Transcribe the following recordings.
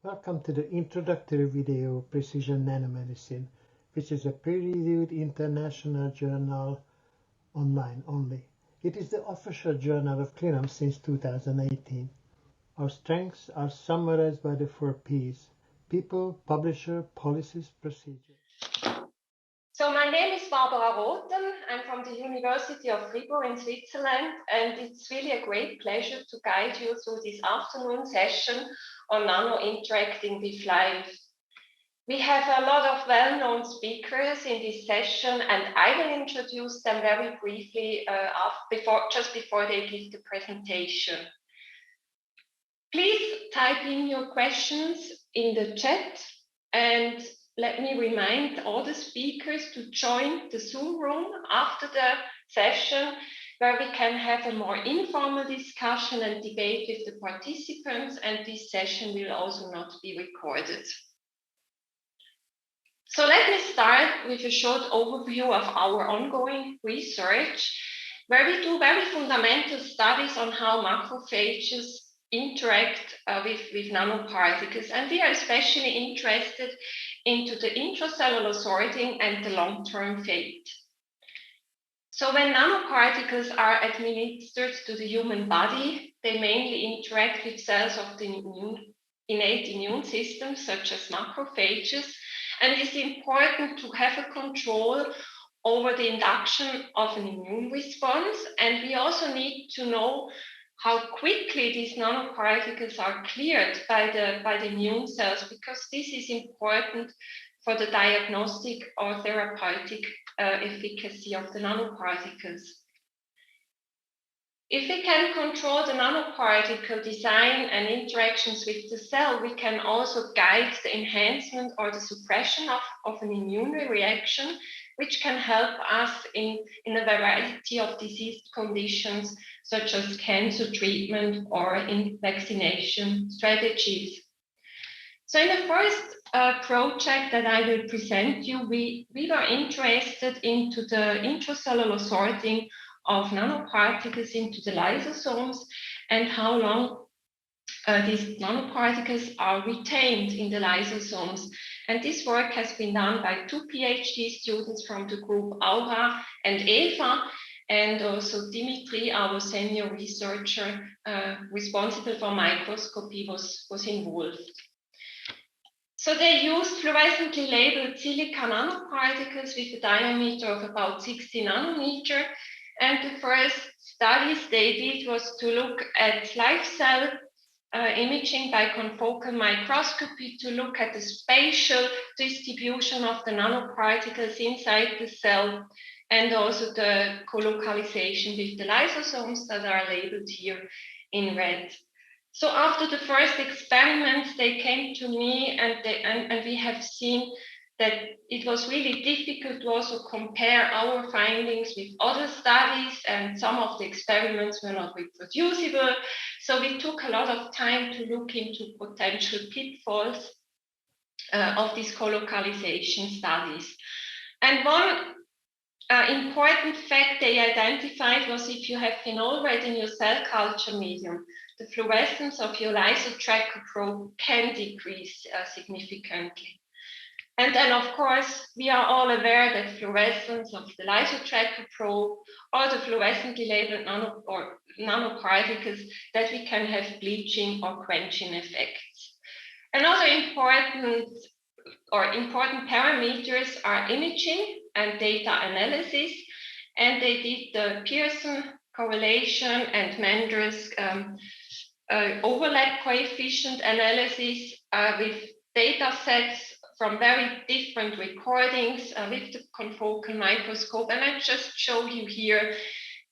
Welcome to the introductory video of Precision Nanomedicine, which is a peer-reviewed international journal online only. It is the official journal of Clinum since 2018. Our strengths are summarized by the 4 Ps: people, publisher, policies, procedure. So my name is Barbara Rothen. I'm from the University of Fribourg in Switzerland, and it's really a great pleasure to guide you through this afternoon session on nano interacting with life. We have a lot of well-known speakers in this session, and I will introduce them very briefly just before they give the presentation. Please type in your questions in the chat, and let me remind all the speakers to join the Zoom room after the session, where we can have a more informal discussion and debate with the participants, and this session will also not be recorded. So let me start with a short overview of our ongoing research, where we do very fundamental studies on how macrophages interact with nanoparticles, and we are especially interested into the intracellular sorting and the long-term fate. So when nanoparticles are administered to the human body, they mainly interact with cells of the innate immune system, such as macrophages, and it's important to have a control over the induction of an immune response, and we also need to know how quickly these nanoparticles are cleared by the immune cells, because this is important for the diagnostic or therapeutic efficacy of the nanoparticles. If we can control the nanoparticle design and interactions with the cell, we can also guide the enhancement or the suppression of an immune reaction, which can help us in a variety of disease conditions, such as cancer treatment or in vaccination strategies. So in the first project that I will present you, we were interested into the intracellular sorting of nanoparticles into the lysosomes and how long these nanoparticles are retained in the lysosomes. And this work has been done by 2 PhD students from the group Aura and Eva, and also Dimitri, our senior researcher responsible for microscopy, was involved. So they used fluorescently labeled silica nanoparticles with a diameter of about 60 nanometer. And the first studies they did was to look at live cell imaging by confocal microscopy to look at the spatial distribution of the nanoparticles inside the cell, and also the colocalization with the lysosomes that are labeled here in red. So after the first experiments, they came to me, and we have seen that it was really difficult to also compare our findings with other studies, and some of the experiments were not reproducible. So we took a lot of time to look into potential pitfalls of these colocalization studies. And one important fact they identified was if you have phenol red in your cell culture medium, the fluorescence of your lysotracker probe can decrease significantly. And then, of course, we are all aware that fluorescence of the lysotracker probe or the fluorescently labeled nanoparticles, that we can have bleaching or quenching effects. Another important parameters are imaging and data analysis, and they did the Pearson correlation and Mendel's overlap coefficient analysis with data sets from very different recordings with the confocal microscope. And I just show you here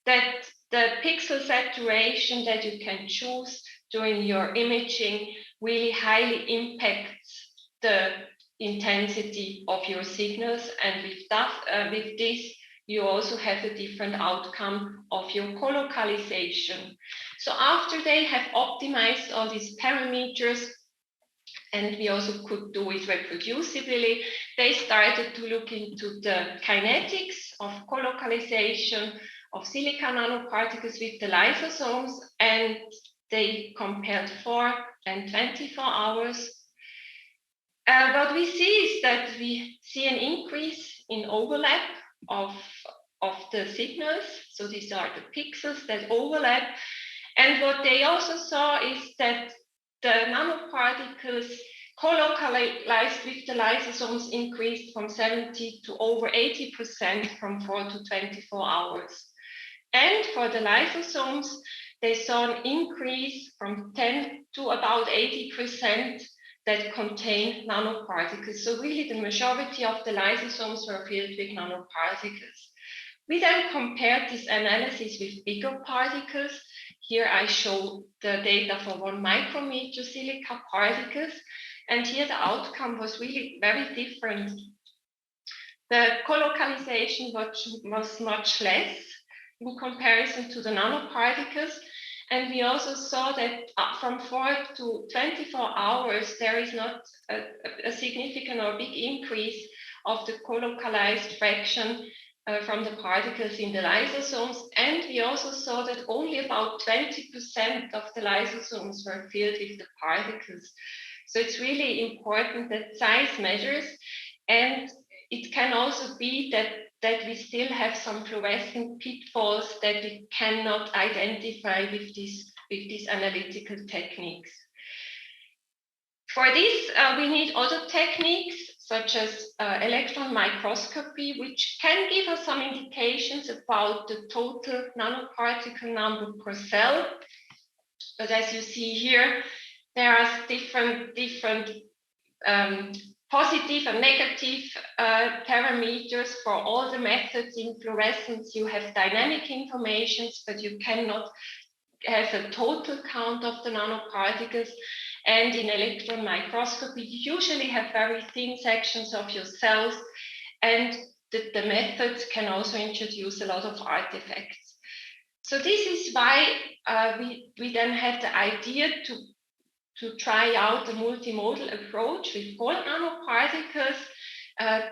that the pixel saturation that you can choose during your imaging really highly impacts the intensity of your signals. And with this, you also have a different outcome of your colocalization. So after they have optimized all these parameters, and we also could do it reproducibly, they started to look into the kinetics of colocalization of silica nanoparticles with the lysosomes, and they compared 4 and 24 hours. What we see is that we see an increase in overlap of the signals. So these are the pixels that overlap. And what they also saw is that the nanoparticles co-localized with the lysosomes increased from 70 to over 80% from 4 to 24 hours. And for the lysosomes, they saw an increase from 10 to about 80% that contain nanoparticles. So really the majority of the lysosomes were filled with nanoparticles. We then compared this analysis with bigger particles. Here I show the data for 1 micrometer silica particles. And here the outcome was really very different. The colocalization was much less in comparison to the nanoparticles. And we also saw that from 4 to 24 hours, there is not a significant or big increase of the colocalized fraction from the particles in the lysosomes. And we also saw that only about 20% of the lysosomes were filled with the particles. So it's really important that size matters. And it can also be that we still have some fluorescent pitfalls that we cannot identify with these analytical techniques. For this, we need other techniques such as electron microscopy, which can give us some indications about the total nanoparticle number per cell. But as you see here, there are different positive and negative parameters for all the methods. In fluorescence, you have dynamic informations, but you cannot have a total count of the nanoparticles. And in electron microscopy, you usually have very thin sections of your cells, and the methods can also introduce a lot of artifacts. So this is why we then had the idea to try out a multimodal approach with gold nanoparticles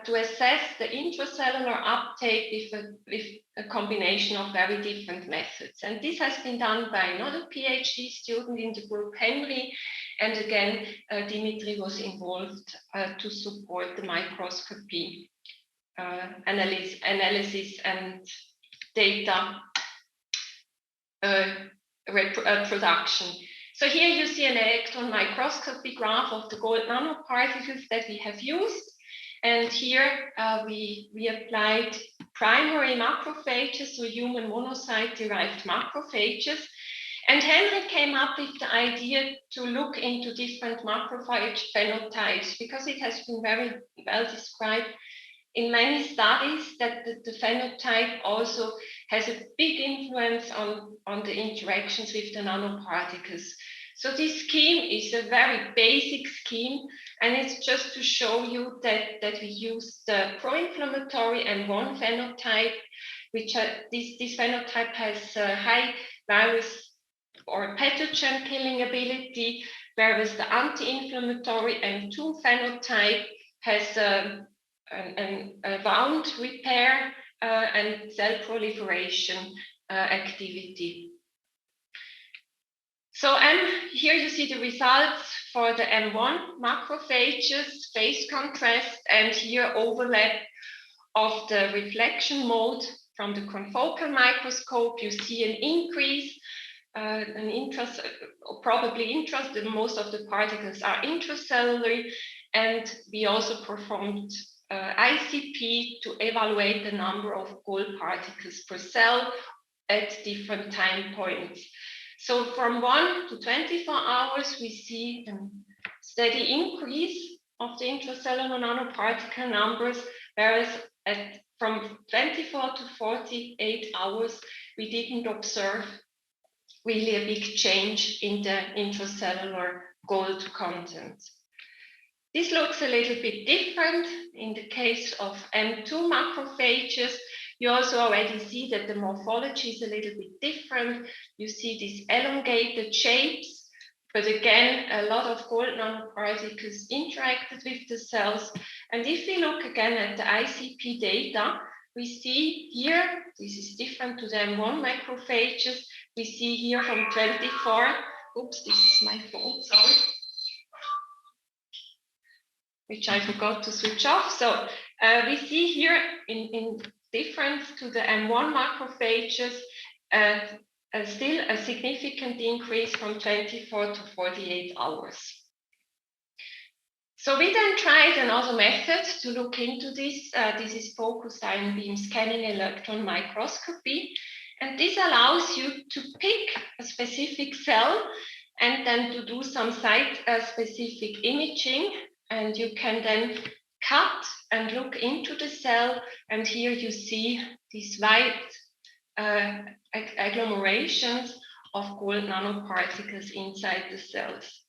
to assess the intracellular uptake with a combination of very different methods. And this has been done by another PhD student in the group, Henry. And again, Dimitri was involved to support the microscopy analysis and data production. So here you see an electron microscopy graph of the gold nanoparticles that we have used. And here we applied primary macrophages, so human monocyte-derived macrophages. And Henry came up with the idea to look into different macrophage phenotypes, because it has been very well described in many studies that the phenotype also has a big influence on the interactions with the nanoparticles. So this scheme is a very basic scheme, and it's just to show you that we use the pro-inflammatory and one phenotype, which this phenotype has high virus or pathogen killing ability, whereas the anti-inflammatory and 2 phenotype has a wound repair and cell proliferation activity. So here you see the results for the M1 macrophages, phase contrast, and here overlap of the reflection mode from the confocal microscope. You see an increase, most of the particles are intracellular, and we also performed ICP to evaluate the number of gold particles per cell at different time points. So from 1 to 24 hours, we see a steady increase of the intracellular nanoparticle numbers, whereas from 24 to 48 hours, we didn't observe really a big change in the intracellular gold content. This looks a little bit different in the case of M2 macrophages. You also already see that the morphology is a little bit different. You see these elongated shapes, but again, a lot of gold nanoparticles interacted with the cells. And if we look again at the ICP data, we see here, this is different to the M1 macrophages. We see here from 24, oops, this is my fault, sorry. which I forgot to switch off. So we see here in difference to the M1 macrophages, still a significant increase from 24 to 48 hours. So we then tried another method to look into this. This is focused ion beam scanning electron microscopy. And this allows you to pick a specific cell and then to do some site-specific imaging. And you can then cut and look into the cell. And here you see these white agglomerations of gold nanoparticles inside the cells.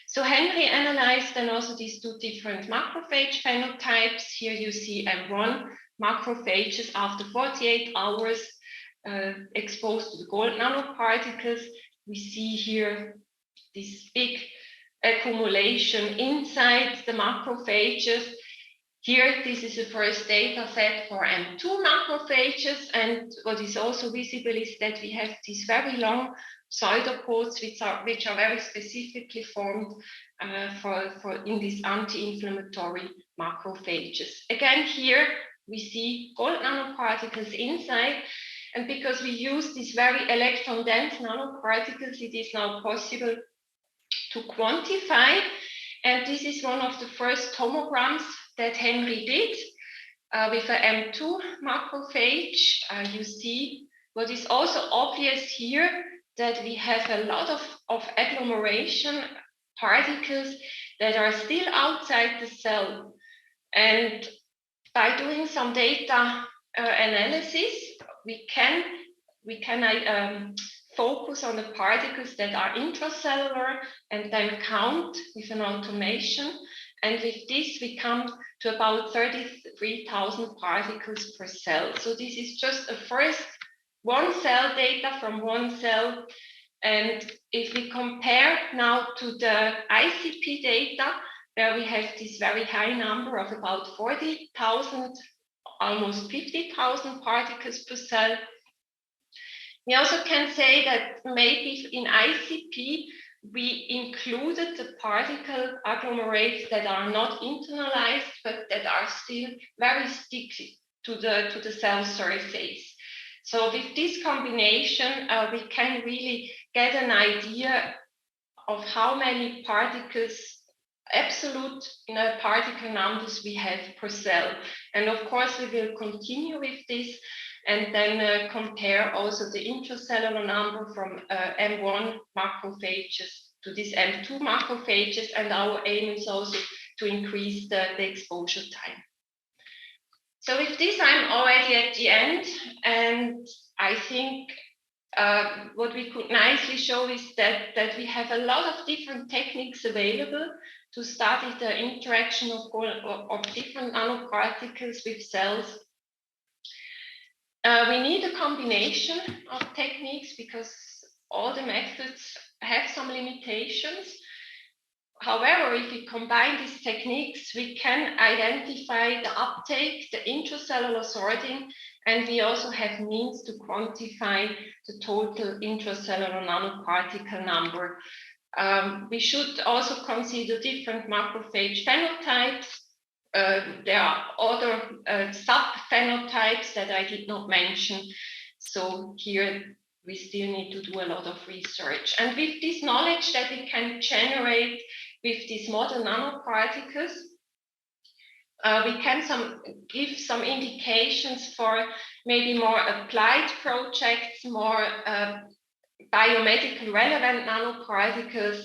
So Henry analyzed then also these two different macrophage phenotypes. Here you see M1 macrophages after 48 hours exposed to the gold nanoparticles. We see here this big accumulation inside the macrophages. Here, this is the first data set for M2 macrophages. And what is also visible is that we have these very long pseudopods, which are very specifically formed in these anti-inflammatory macrophages. Again, here we see gold nanoparticles inside. And because we use these very electron-dense nanoparticles, it is now possible to quantify. And this is one of the first tomograms that Henry did with an M2 macrophage. You see what is also obvious here, that we have a lot of agglomeration particles that are still outside the cell. And by doing some data analysis, we can focus on the particles that are intracellular and then count with an automation. And with this, we come to about 33,000 particles per cell. So this is just a first one cell data from one cell. And if we compare now to the ICP data, where we have this very high number of about 40,000, almost 50,000 particles per cell, we also can say that maybe in ICP, we included the particle agglomerates that are not internalized, but that are still very sticky to the cell surface. So with this combination, we can really get an idea of how many particles, absolute particle numbers we have per cell. And of course, we will continue with this and then compare also the intracellular number from M1 macrophages to these M2 macrophages. And our aim is also to increase the exposure time. So with this, I'm already at the end. And I think what we could nicely show is that we have a lot of different techniques available to study the interaction of different nanoparticles with cells. We need a combination of techniques because all the methods have some limitations. However, if we combine these techniques, we can identify the uptake, the intracellular sorting, and we also have means to quantify the total intracellular nanoparticle number. We should also consider different macrophage phenotypes. There are other sub-phenotypes that I did not mention. So here we still need to do a lot of research. And with this knowledge that we can generate with these model nanoparticles, we can give some indications for maybe more applied projects, more biomedical relevant nanoparticles,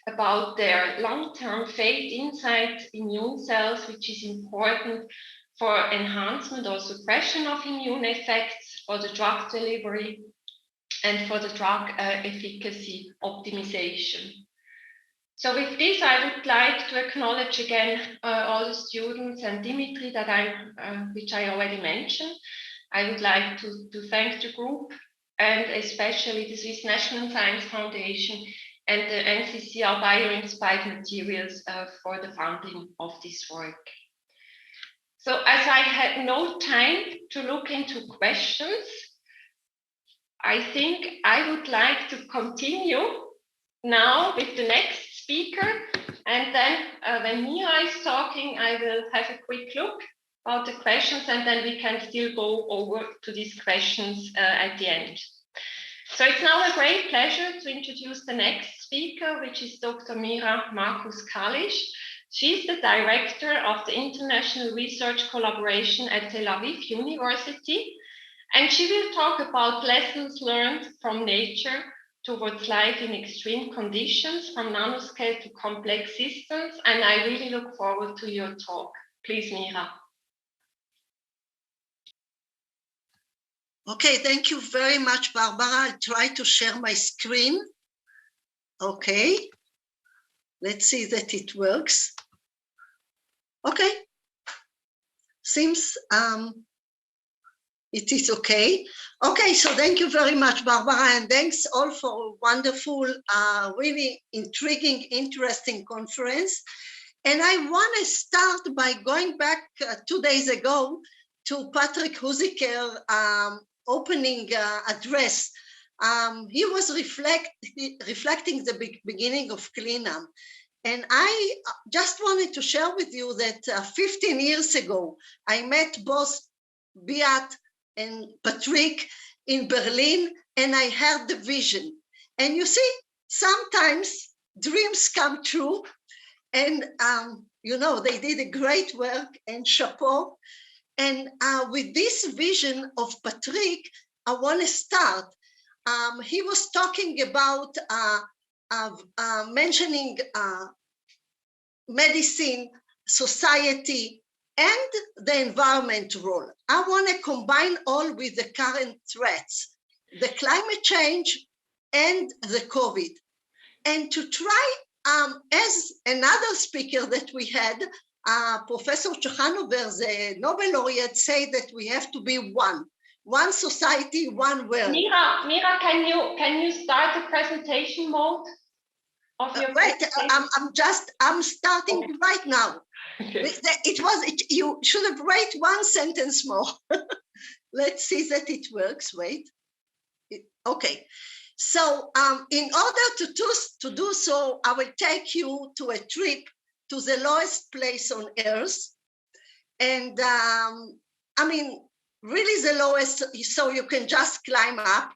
about their long-term fate inside immune cells, which is important for enhancement or suppression of immune effects, for the drug delivery, and for the drug efficacy optimization. So with this, I would like to acknowledge again all the students and Dimitri that which I already mentioned. I would like to thank the group and especially the Swiss National Science Foundation and the NCCR Bio-Inspired Materials for the funding of this work. So as I had no time to look into questions, I think I would like to continue now with the next speaker, And then when Mira is talking, I will have a quick look about the questions, and then we can still go over to these questions at the end. So it's now a great pleasure to introduce the next speaker, which is Dr. Mira Markus-Kalisch. She's the director of the International Research Collaboration at Tel Aviv University, and she will talk about lessons learned from nature towards life in extreme conditions, from nanoscale to complex systems, and I really look forward to your talk. Please, Mira. Okay, thank you very much, Barbara. I'll try to share my screen. Okay, let's see that it works. Okay, seems it is okay. Okay, so thank you very much, Barbara, and thanks all for a wonderful, really intriguing, interesting conference. And I want to start by going back 2 days ago to Patrick Huziker opening address. He was reflecting the beginning of Cleanam. And I just wanted to share with you that 15 years ago, I met both Beat and Patrick in Berlin, and I had the vision. And you see, sometimes dreams come true, and you know, they did a great work, and chapeau. And with this vision of Patrick, I want to start. He was talking about mentioning medicine, society, and the environment role. I want to combine all with the current threats, the climate change and the COVID. And to try, as another speaker that we had, Professor Chachanover, the Nobel laureate, say that we have to be one society, one world. Mira, can you start the presentation mode of your wait, I'm starting okay. right now. Okay. You should have wait one sentence more. Let's see that it works. Wait. Okay. So in order to do so, I will take you to a trip to the lowest place on Earth. And I mean, really the lowest, so you can just climb up.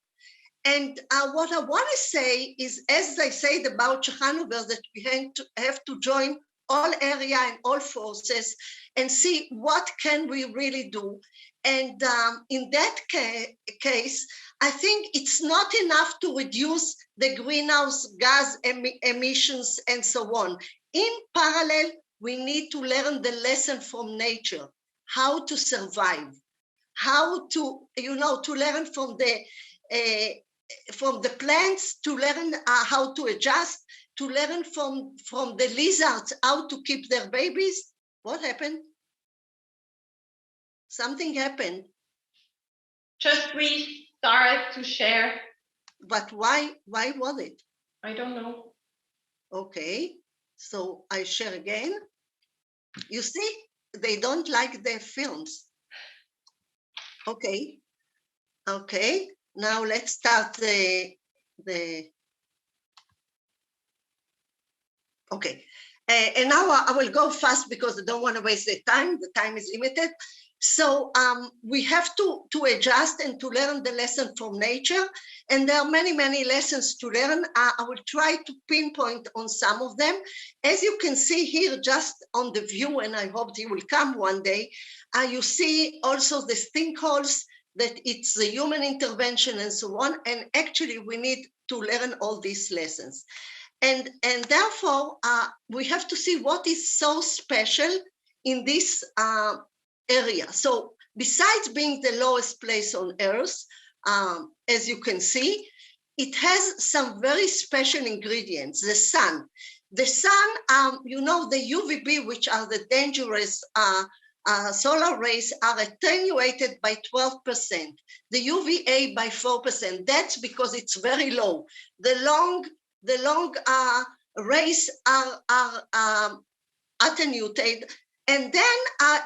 And what I want to say is, as I said about Chachanover, that we have to join all area and all forces and see what can we really do. And in that case, I think it's not enough to reduce the greenhouse gas emissions and so on. In parallel, we need to learn the lesson from nature, how to survive, how to, to learn from the plants, to learn how to adjust, to learn from the lizards how to keep their babies. What happened? Something happened. Just we started to share. But why was it? I don't know. Okay. So I share again. You see, they don't like their films. Okay. Okay. Now let's start the okay. And now I will go fast because I don't want to waste the time. The time is limited. So we have to adjust and to learn the lesson from nature. And there are many, many lessons to learn. I will try to pinpoint on some of them. As you can see here, just on the view, and I hope they will come one day, you see also the sinkholes, that it's the human intervention and so on. And actually, we need to learn all these lessons. And therefore, we have to see what is so special in this area. So besides being the lowest place on Earth, as you can see, it has some very special ingredients. The sun. The sun, the UVB, which are the dangerous solar rays, are attenuated by 12%. The UVA by 4%. That's because it's very low. The long rays are attenuated. And then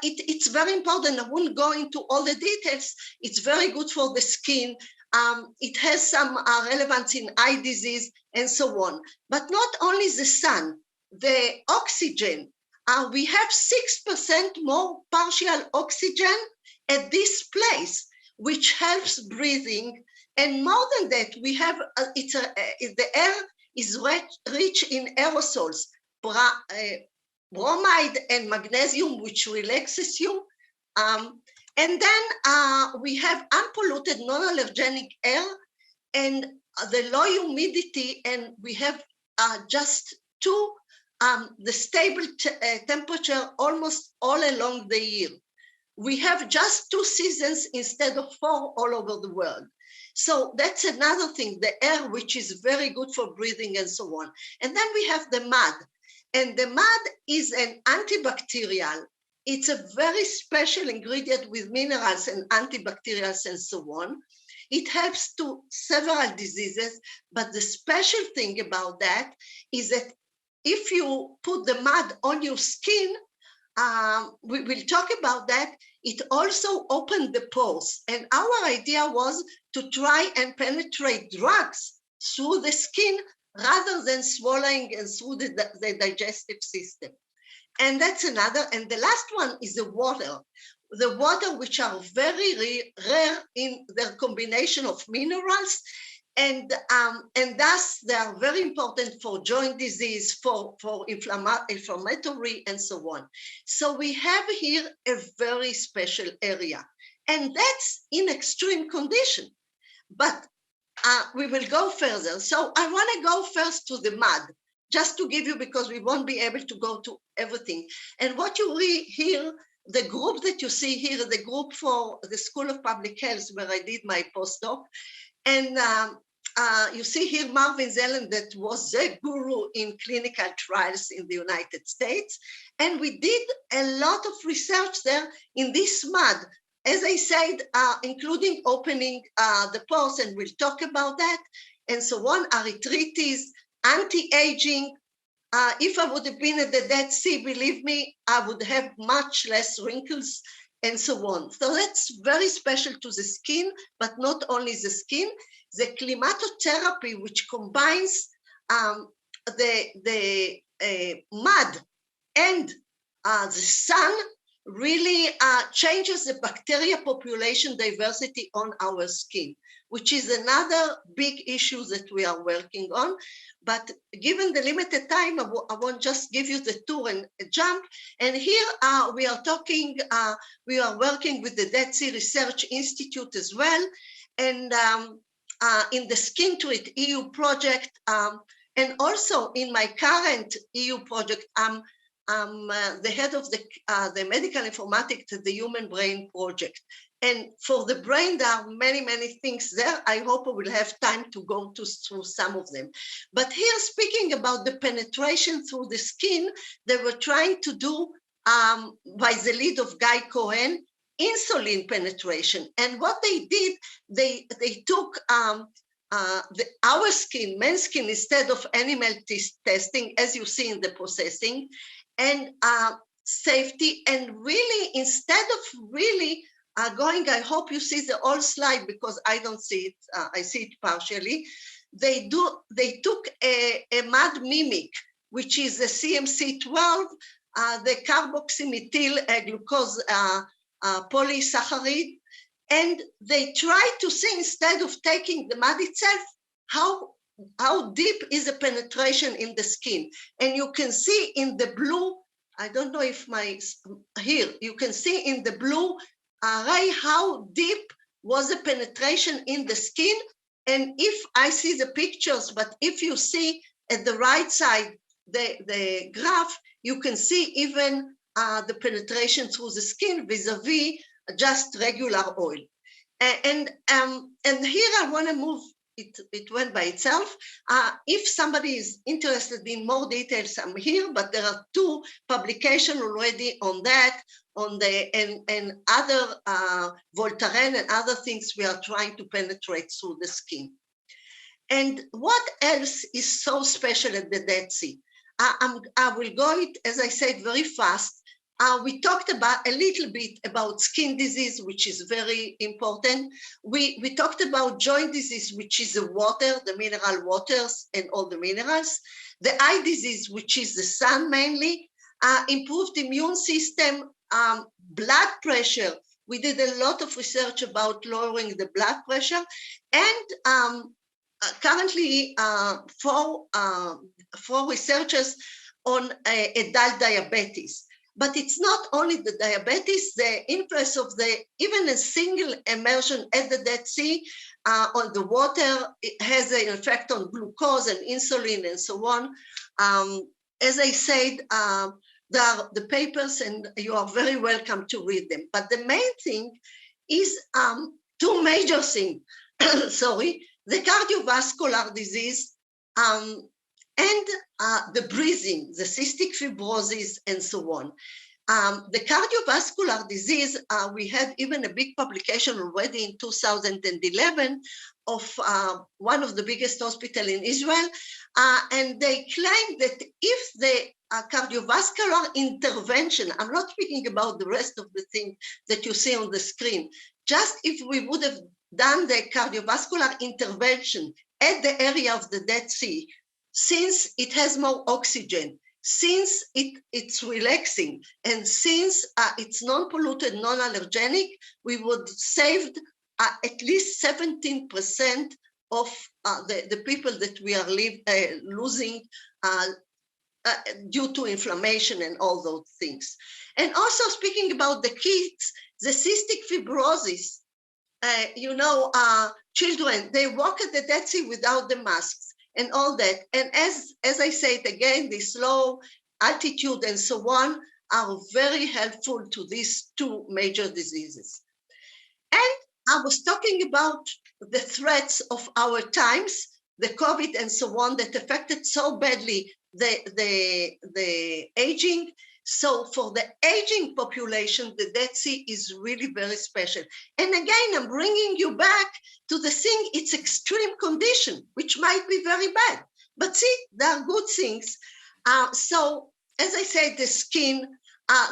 it's very important. I won't go into all the details. It's very good for the skin. It has some relevance in eye disease and so on. But not only the sun. the oxygen, we have 6% more partial oxygen at this place, which helps breathing. And more than that, we have, the air is rich in aerosols, bromide and magnesium, which relaxes you. And then we have unpolluted, non-allergenic air and the low humidity, and we have just the stable temperature almost all along the year. We have just 2 seasons instead of 4 all over the world. So that's another thing, the air, which is very good for breathing and so on. And then we have the mud. And the mud is an antibacterial. It's a very special ingredient with minerals and antibacterials and so on. It helps to several diseases, but the special thing about that is that if you put the mud on your skin, we will talk about that, it also opened the pores. And our idea was to try and penetrate drugs through the skin rather than swallowing and through the digestive system. And that's another. And the last one is the water. The water, which are very rare in their combination of minerals. And thus they are very important for joint disease, for inflammatory and so on. So we have here a very special area, and that's in extreme condition. But we will go further. So I want to go first to the mud, just to give you, because we won't be able to go to everything. And what you read here, the group that you see here, the group for the School of Public Health, where I did my postdoc. And you see here Marvin Zelen, that was the guru in clinical trials in the United States. And we did a lot of research there in this mud, as I said, including opening the pores, and we'll talk about that, and so on, arthritis, anti-aging. If I would have been at the Dead Sea, believe me, I would have much less wrinkles and so on. So that's very special to the skin, but not only the skin. The climatotherapy, which combines the mud and the sun, really changes the bacteria population diversity on our skin, which is another big issue that we are working on. But given the limited time, I won't just give you the tour and jump. And here we are talking, we are working with the Dead Sea Research Institute as well. And in the Skin Treat EU project, and also in my current EU project, I'm the head of the medical informatics, the Human Brain Project. And for the brain, there are many things there. I hope I will have time to go through some of them. But here, speaking about the penetration through the skin, they were trying to do, by the lead of Guy Cohen, insulin penetration. And what they did, they took our skin, men's skin, instead of animal testing, as you see in the processing, and safety, and really, instead of really going, I hope you see the whole slide because I don't see it, I see it partially. They took a mud mimic, which is a CMC12, the carboxymethyl glucose polysaccharide, and they try to see, instead of taking the mud itself, how deep is the penetration in the skin. And you can see in the blue, I don't know if here, you can see in the blue ray how deep was the penetration in the skin. And if I see the pictures, but if you see at the right side, the graph, you can see even the penetration through the skin vis-a-vis just regular oil. And here I want to move, it went by itself. If somebody is interested in more details, I'm here, but there are 2 publications already on that, on the and other Voltaren and other things we are trying to penetrate through the skin. And what else is so special at the Dead Sea? I will go it, as I said, very fast. we talked about a little bit about skin disease, which is very important. We talked about joint disease, which is the water, the mineral waters and all the minerals. The eye disease, which is the sun mainly. Improved immune system, blood pressure. We did a lot of research about lowering the blood pressure, and currently 4 researchers on adult diabetes. But it's not only the diabetes, the influence of even a single immersion at the Dead Sea on the water, it has an effect on glucose and insulin and so on. As I said, there are the papers and you are very welcome to read them. But the main thing is 2 major things, sorry, the cardiovascular disease and the breathing, the cystic fibrosis and so on. The cardiovascular disease, we had even a big publication already in 2011 of one of the biggest hospitals in Israel. And they claimed that if the cardiovascular intervention, I'm not speaking about the rest of the thing that you see on the screen, just if we would have done the cardiovascular intervention at the area of the Dead Sea, since it has more oxygen, since it's relaxing, and since it's non-polluted, non-allergenic, we would save at least 17% of the people that we are losing due to inflammation and all those things. And also speaking about the kids, the cystic fibrosis, children, they walk at the Dead Sea without the masks and all that. And as I said again, this low altitude and so on are very helpful to these 2 major diseases. And I was talking about the threats of our times, the COVID and so on, that affected so badly the aging. So for the aging population, the Dead Sea is really very special. And again, I'm bringing you back to the thing, it's extreme condition, which might be very bad. But see, there are good things. So as I said, the skin,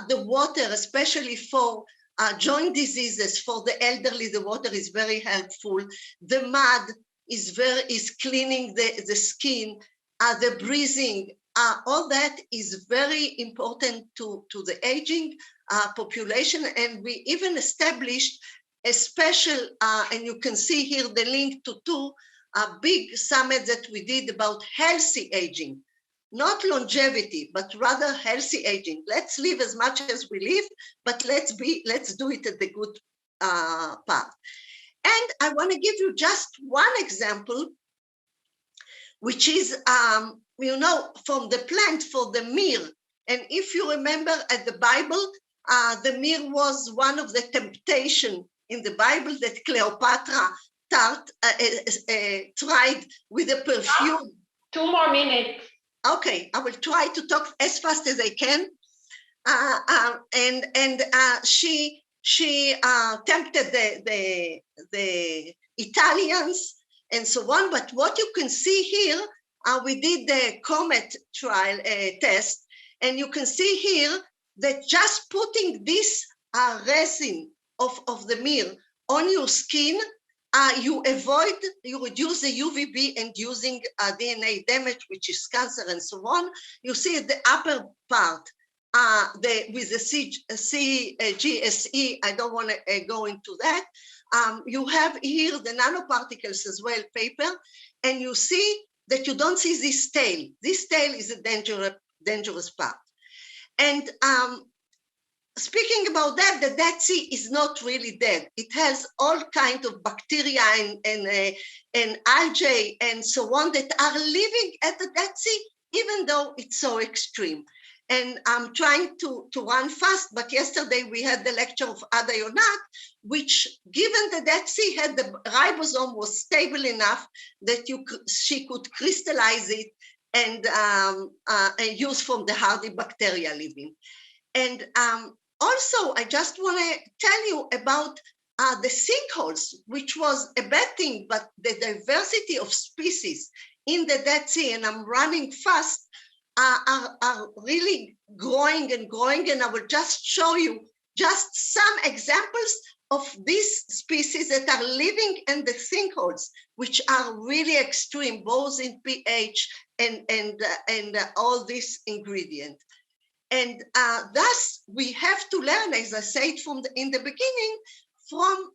the water, especially for joint diseases, for the elderly, the water is very helpful. The mud is cleaning the skin, the breathing, all that is very important to the aging population. And we even established a special, and you can see here the link to 2 big summits that we did about healthy aging, not longevity, but rather healthy aging. Let's live as much as we live, but let's do it at the good part. And I want to give you just one example, which is, from the plant for the myrrh. And if you remember at the Bible, the myrrh was one of the temptation in the Bible that Cleopatra tried with a perfume. 2 more minutes. Okay, I will try to talk as fast as I can. She tempted the Italians and so on. But what you can see here, we did the Comet trial test, and you can see here that just putting this resin of the myrrh on your skin, you reduce the UVB inducing DNA damage, which is cancer and so on. You see at the upper part, with the CGSE, I don't want to go into that. You have here the nanoparticles as well paper, and you see that you don't see this tail. This tail is a dangerous part. And speaking about that, the Dead Sea is not really dead. It has all kinds of bacteria and algae and so on that are living at the Dead Sea, even though it's so extreme. And I'm trying to run fast, but yesterday we had the lecture of Ada Yonat, which, given the Dead Sea had the ribosome was stable enough that she could crystallize it and use from the hardy bacteria living. And also, I just want to tell you about the sinkholes, which was a bad thing, but the diversity of species in the Dead Sea, and I'm running fast, are really growing and growing, and I will just show you just some examples of these species that are living in the sinkholes, which are really extreme, both in pH and all these ingredients. And thus, we have to learn, as I said in the beginning, from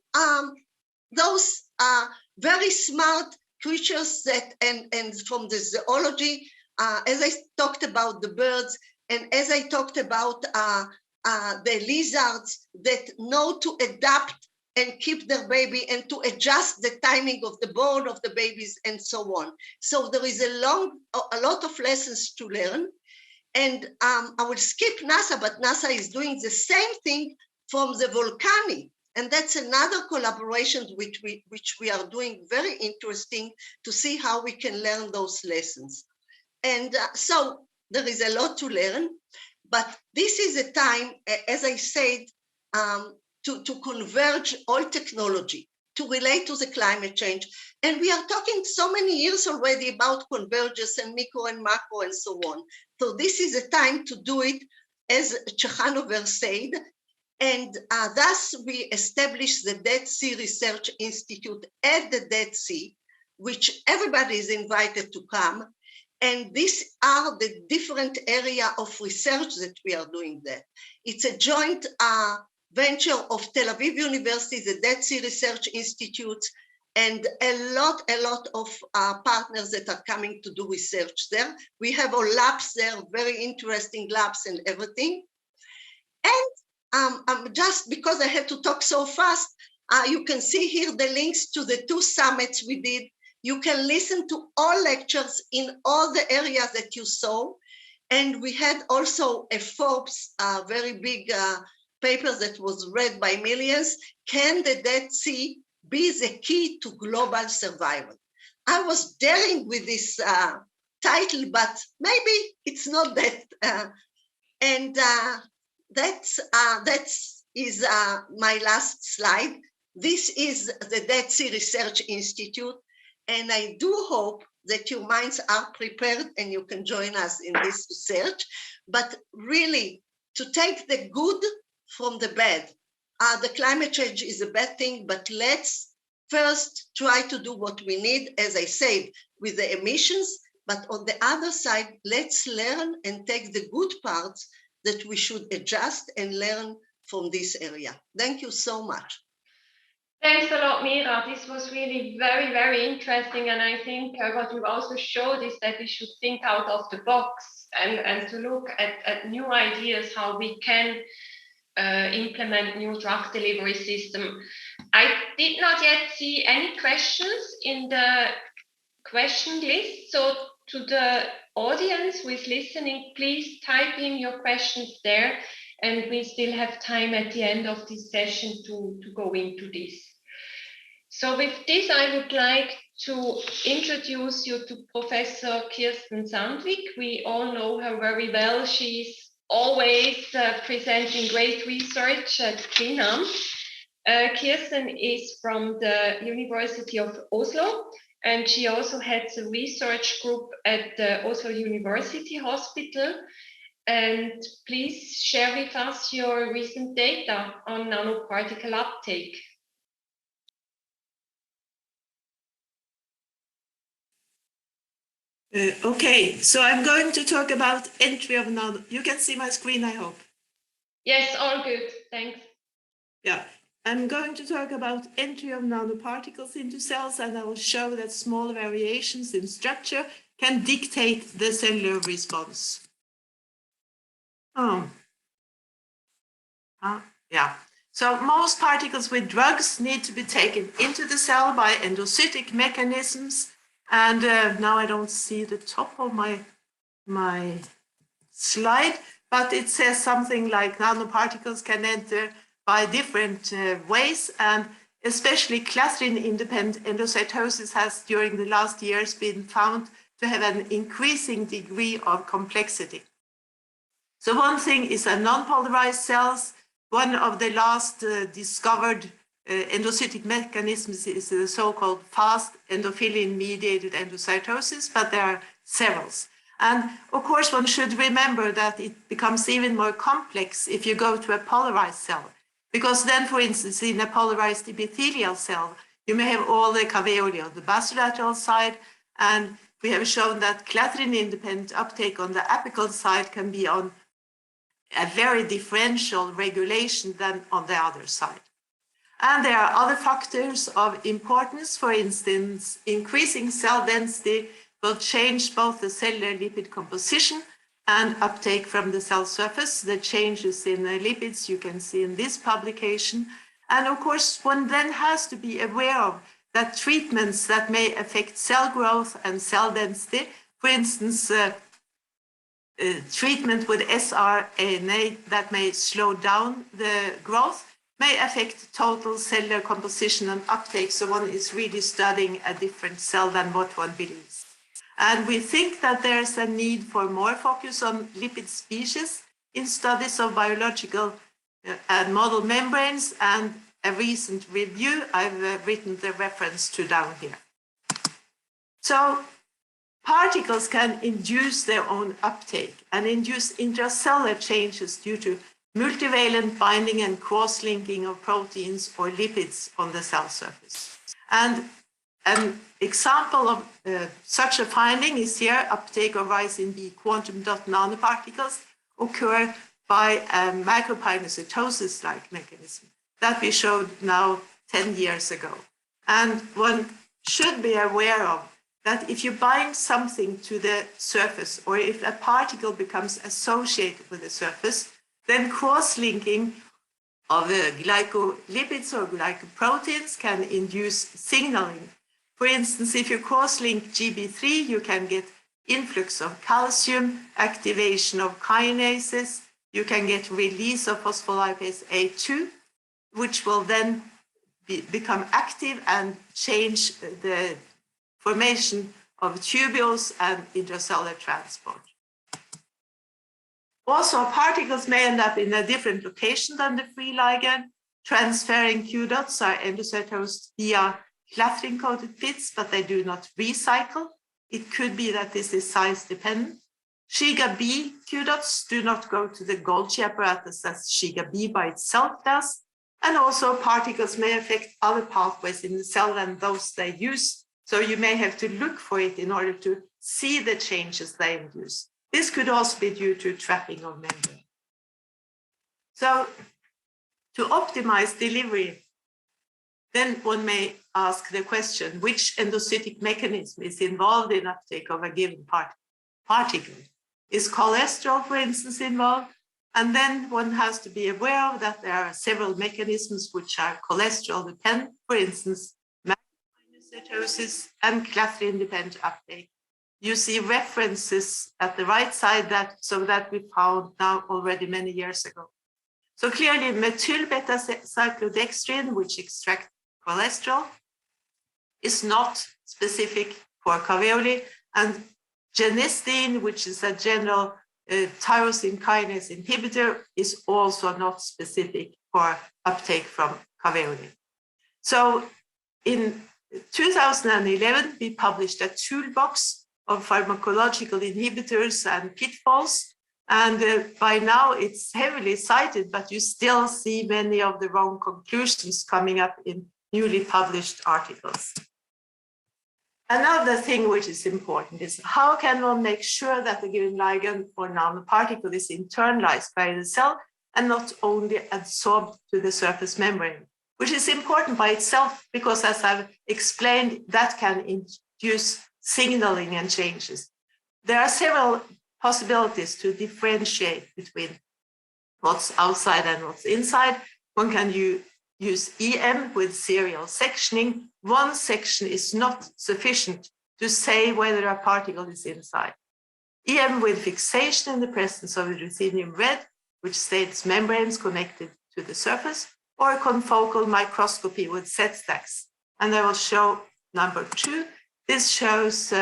those very smart creatures that, and from the zoology, as I talked about the birds, and as I talked about the lizards that know to adapt and keep their baby and to adjust the timing of the born of the babies and so on. So there is a lot of lessons to learn. And I will skip NASA, but NASA is doing the same thing from the volcanic. And that's another collaboration which we are doing, very interesting to see how we can learn those lessons. And so there is a lot to learn, but this is a time, as I said, to converge all technology, to relate to the climate change. And we are talking so many years already about convergence and micro and macro and so on. So this is a time to do it, as Chechanover said. And thus we established the Dead Sea Research Institute at the Dead Sea, which everybody is invited to come. And these are the different area of research that we are doing there. It's a joint venture of Tel Aviv University, the Dead Sea Research Institute, and a lot of partners that are coming to do research there. We have our labs there, very interesting labs and everything. And just because I had to talk so fast, you can see here the links to the 2 summits we did. You can listen to all lectures in all the areas that you saw. And we had also a Forbes very big paper that was read by millions. Can the Dead Sea be the key to global survival? I was daring with this title, but maybe it's not that. That is my last slide. This is the Dead Sea Research Institute. And I do hope that your minds are prepared and you can join us in this research. But really, to take the good from the bad. The climate change is a bad thing, but let's first try to do what we need, as I said, with the emissions. But on the other side, let's learn and take the good parts that we should adjust and learn from this area. Thank you so much. Thanks a lot, Mira. This was really very, very interesting. And I think what you also showed is that we should think out of the box and to look at new ideas, how we can implement new drug delivery system. I did not yet see any questions in the question list. So to the audience who is listening, please type in your questions there. And we still have time at the end of this session to go into this. So with this, I would like to introduce you to Professor Kirsten Sandvik. We all know her very well. She's always presenting great research at Cleanam. Kirsten is from the University of Oslo, and she also heads a research group at the Oslo University Hospital. And please share with us your recent data on nanoparticle uptake. Okay, so I'm going to talk about entry of nano. You can see my screen, I hope. Yes, all good, thanks. Yeah, I'm going to talk about entry of nanoparticles into cells, and I will show that small variations in structure can dictate the cellular response. Yeah. So most particles with drugs need to be taken into the cell by endocytic mechanisms. And now I don't see the top of my slide, but it says something like nanoparticles can enter by different ways, and especially clustrin-independent endocytosis has during the last years been found to have an increasing degree of complexity. So one thing is a non-polarized cells. One of the last discovered endocytic mechanisms is the so-called fast endophilin-mediated endocytosis, but there are several. And of course, one should remember that it becomes even more complex if you go to a polarized cell. Because then, for instance, in a polarized epithelial cell, you may have all the caveoli on the basolateral side, and we have shown that clathrin-independent uptake on the apical side can be on a very differential regulation than on the other side. And there are other factors of importance. For instance, increasing cell density will change both the cellular lipid composition and uptake from the cell surface. The changes in the lipids you can see in this publication. And of course, one then has to be aware of that treatments that may affect cell growth and cell density, for instance, treatment with sRNA that may slow down the growth, may affect total cellular composition and uptake. So one is really studying a different cell than what one believes. And we think that there's a need for more focus on lipid species in studies of biological and model membranes, and a recent review I've written the reference to down here. So particles can induce their own uptake and induce intracellular changes due to multivalent binding and cross-linking of proteins or lipids on the cell surface. And an example of such a finding is here: uptake of ricin B quantum dot nanoparticles occur by a macrophagocytosis-like mechanism that we showed now 10 years ago. And one should be aware of that if you bind something to the surface, or if a particle becomes associated with the surface, then cross-linking of glycolipids or glycoproteins can induce signaling. For instance, if you cross-link GB3, you can get influx of calcium, activation of kinases, you can get release of phospholipase A2, which will then become active and change the formation of tubules and intracellular transport. Also, particles may end up in a different location than the free ligand. Transferring Q dots are endocytosed via clathrin-coated pits, but they do not recycle. It could be that this is size dependent. Shiga B Q dots do not go to the Golgi apparatus as Shiga B by itself does. And also particles may affect other pathways in the cell than those they use. So you may have to look for it in order to see the changes they induce. This could also be due to trapping of membrane. So to optimize delivery, then one may ask the question, which endocytic mechanism is involved in uptake of a given particle? Is cholesterol, for instance, involved? And then one has to be aware of that there are several mechanisms which are cholesterol dependent, for instance, macrophagocytosis and clathrin-dependent uptake. You see references at the right side so that we found now already many years ago. So clearly methyl-beta-cyclodextrin, which extracts cholesterol, is not specific for caveoli, and genistein, which is a general tyrosine kinase inhibitor, is also not specific for uptake from caveoli. So in 2011, we published a toolbox of pharmacological inhibitors and pitfalls. And by now it's heavily cited, but you still see many of the wrong conclusions coming up in newly published articles. Another thing which is important is how can one make sure that the given ligand or nanoparticle is internalized by the cell and not only adsorbed to the surface membrane, which is important by itself because, as I've explained, that can induce signaling and changes. There are several possibilities to differentiate between what's outside and what's inside. One can use EM with serial sectioning. One section is not sufficient to say whether a particle is inside. EM with fixation in the presence of ruthenium red, which states membranes connected to the surface, or confocal microscopy with set stacks. And I will show number 2. This shows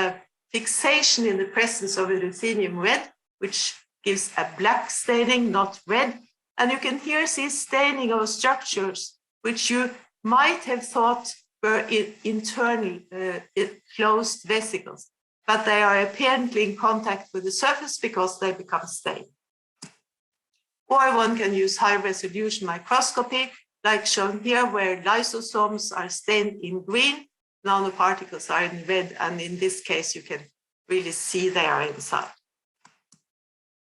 fixation in the presence of ruthenium red, which gives a black staining, not red. And you can here see staining of structures which you might have thought were internal closed vesicles. but they are apparently in contact with the surface because they become stained. Or one can use high-resolution microscopy, like shown here, where lysosomes are stained in green, nanoparticles are in red, and in this case, you can really see they are inside.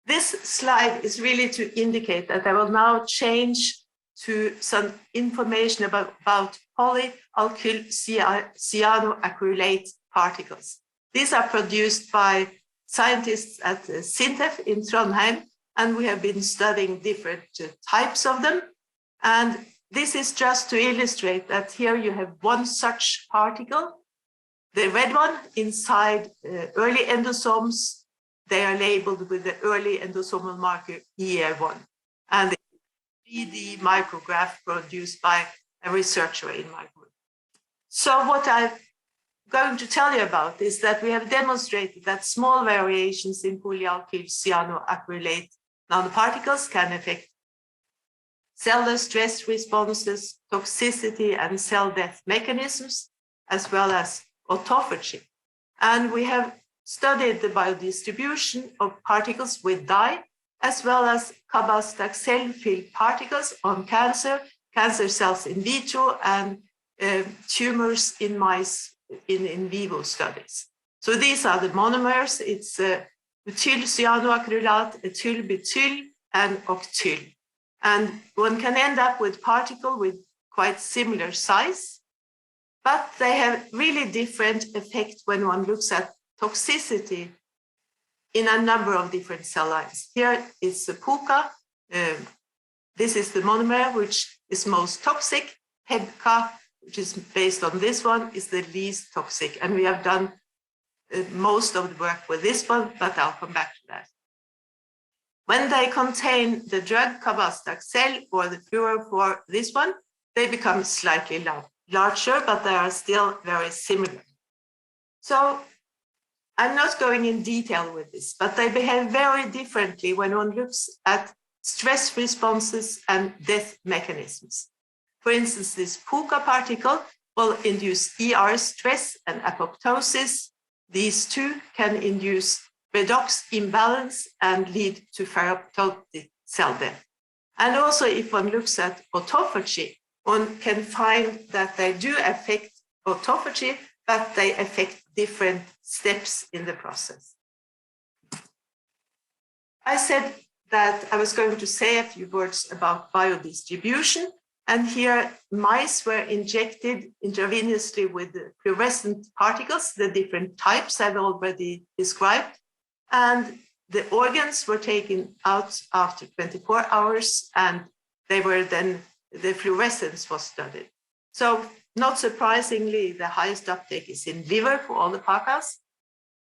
This slide is really to indicate that I will now change to some information about polyalkyl cyanoacrylate particles. These are produced by scientists at SINTEF in Trondheim, and we have been studying different types of them. And this is just to illustrate that here you have one such particle, the red one, inside early endosomes. They are labeled with the early endosomal marker ER1. And the 3D micrograph produced by a researcher in my group. So what I'm going to tell you about is that we have demonstrated that small variations in polyalkyl cyanoacrylate nanoparticles can affect cellular stress responses, toxicity, and cell death mechanisms, as well as autophagy. And we have studied the biodistribution of particles with dye, as well as Cabastaxel-filled particles on cancer cells in vitro, and tumors in mice in vivo studies. So these are the monomers. It's butyl cyanoacrylate, ethylbutyl, and octyl. And one can end up with particles with quite similar size, but they have really different effects when one looks at toxicity in a number of different cell lines. Here is the PUCA. This is the monomer, which is most toxic. PEBCA, which is based on this one, is the least toxic. And we have done most of the work with this one, but I'll come back to that. When they contain the drug Cabastaxel or the fluorophore, this one, they become slightly larger, but they are still very similar. So I'm not going in detail with this, but they behave very differently when one looks at stress responses and death mechanisms. For instance, this PUCA particle will induce ER stress and apoptosis. These two can induce redox imbalance and lead to ferroptotic cell death. And also, if one looks at autophagy, one can find that they do affect autophagy, but they affect different steps in the process. I said that I was going to say a few words about biodistribution. And here, mice were injected intravenously with the fluorescent particles, the different types I've already described. And the organs were taken out after 24 hours, and they were then, the fluorescence was studied. So not surprisingly, the highest uptake is in liver for all the PACAs.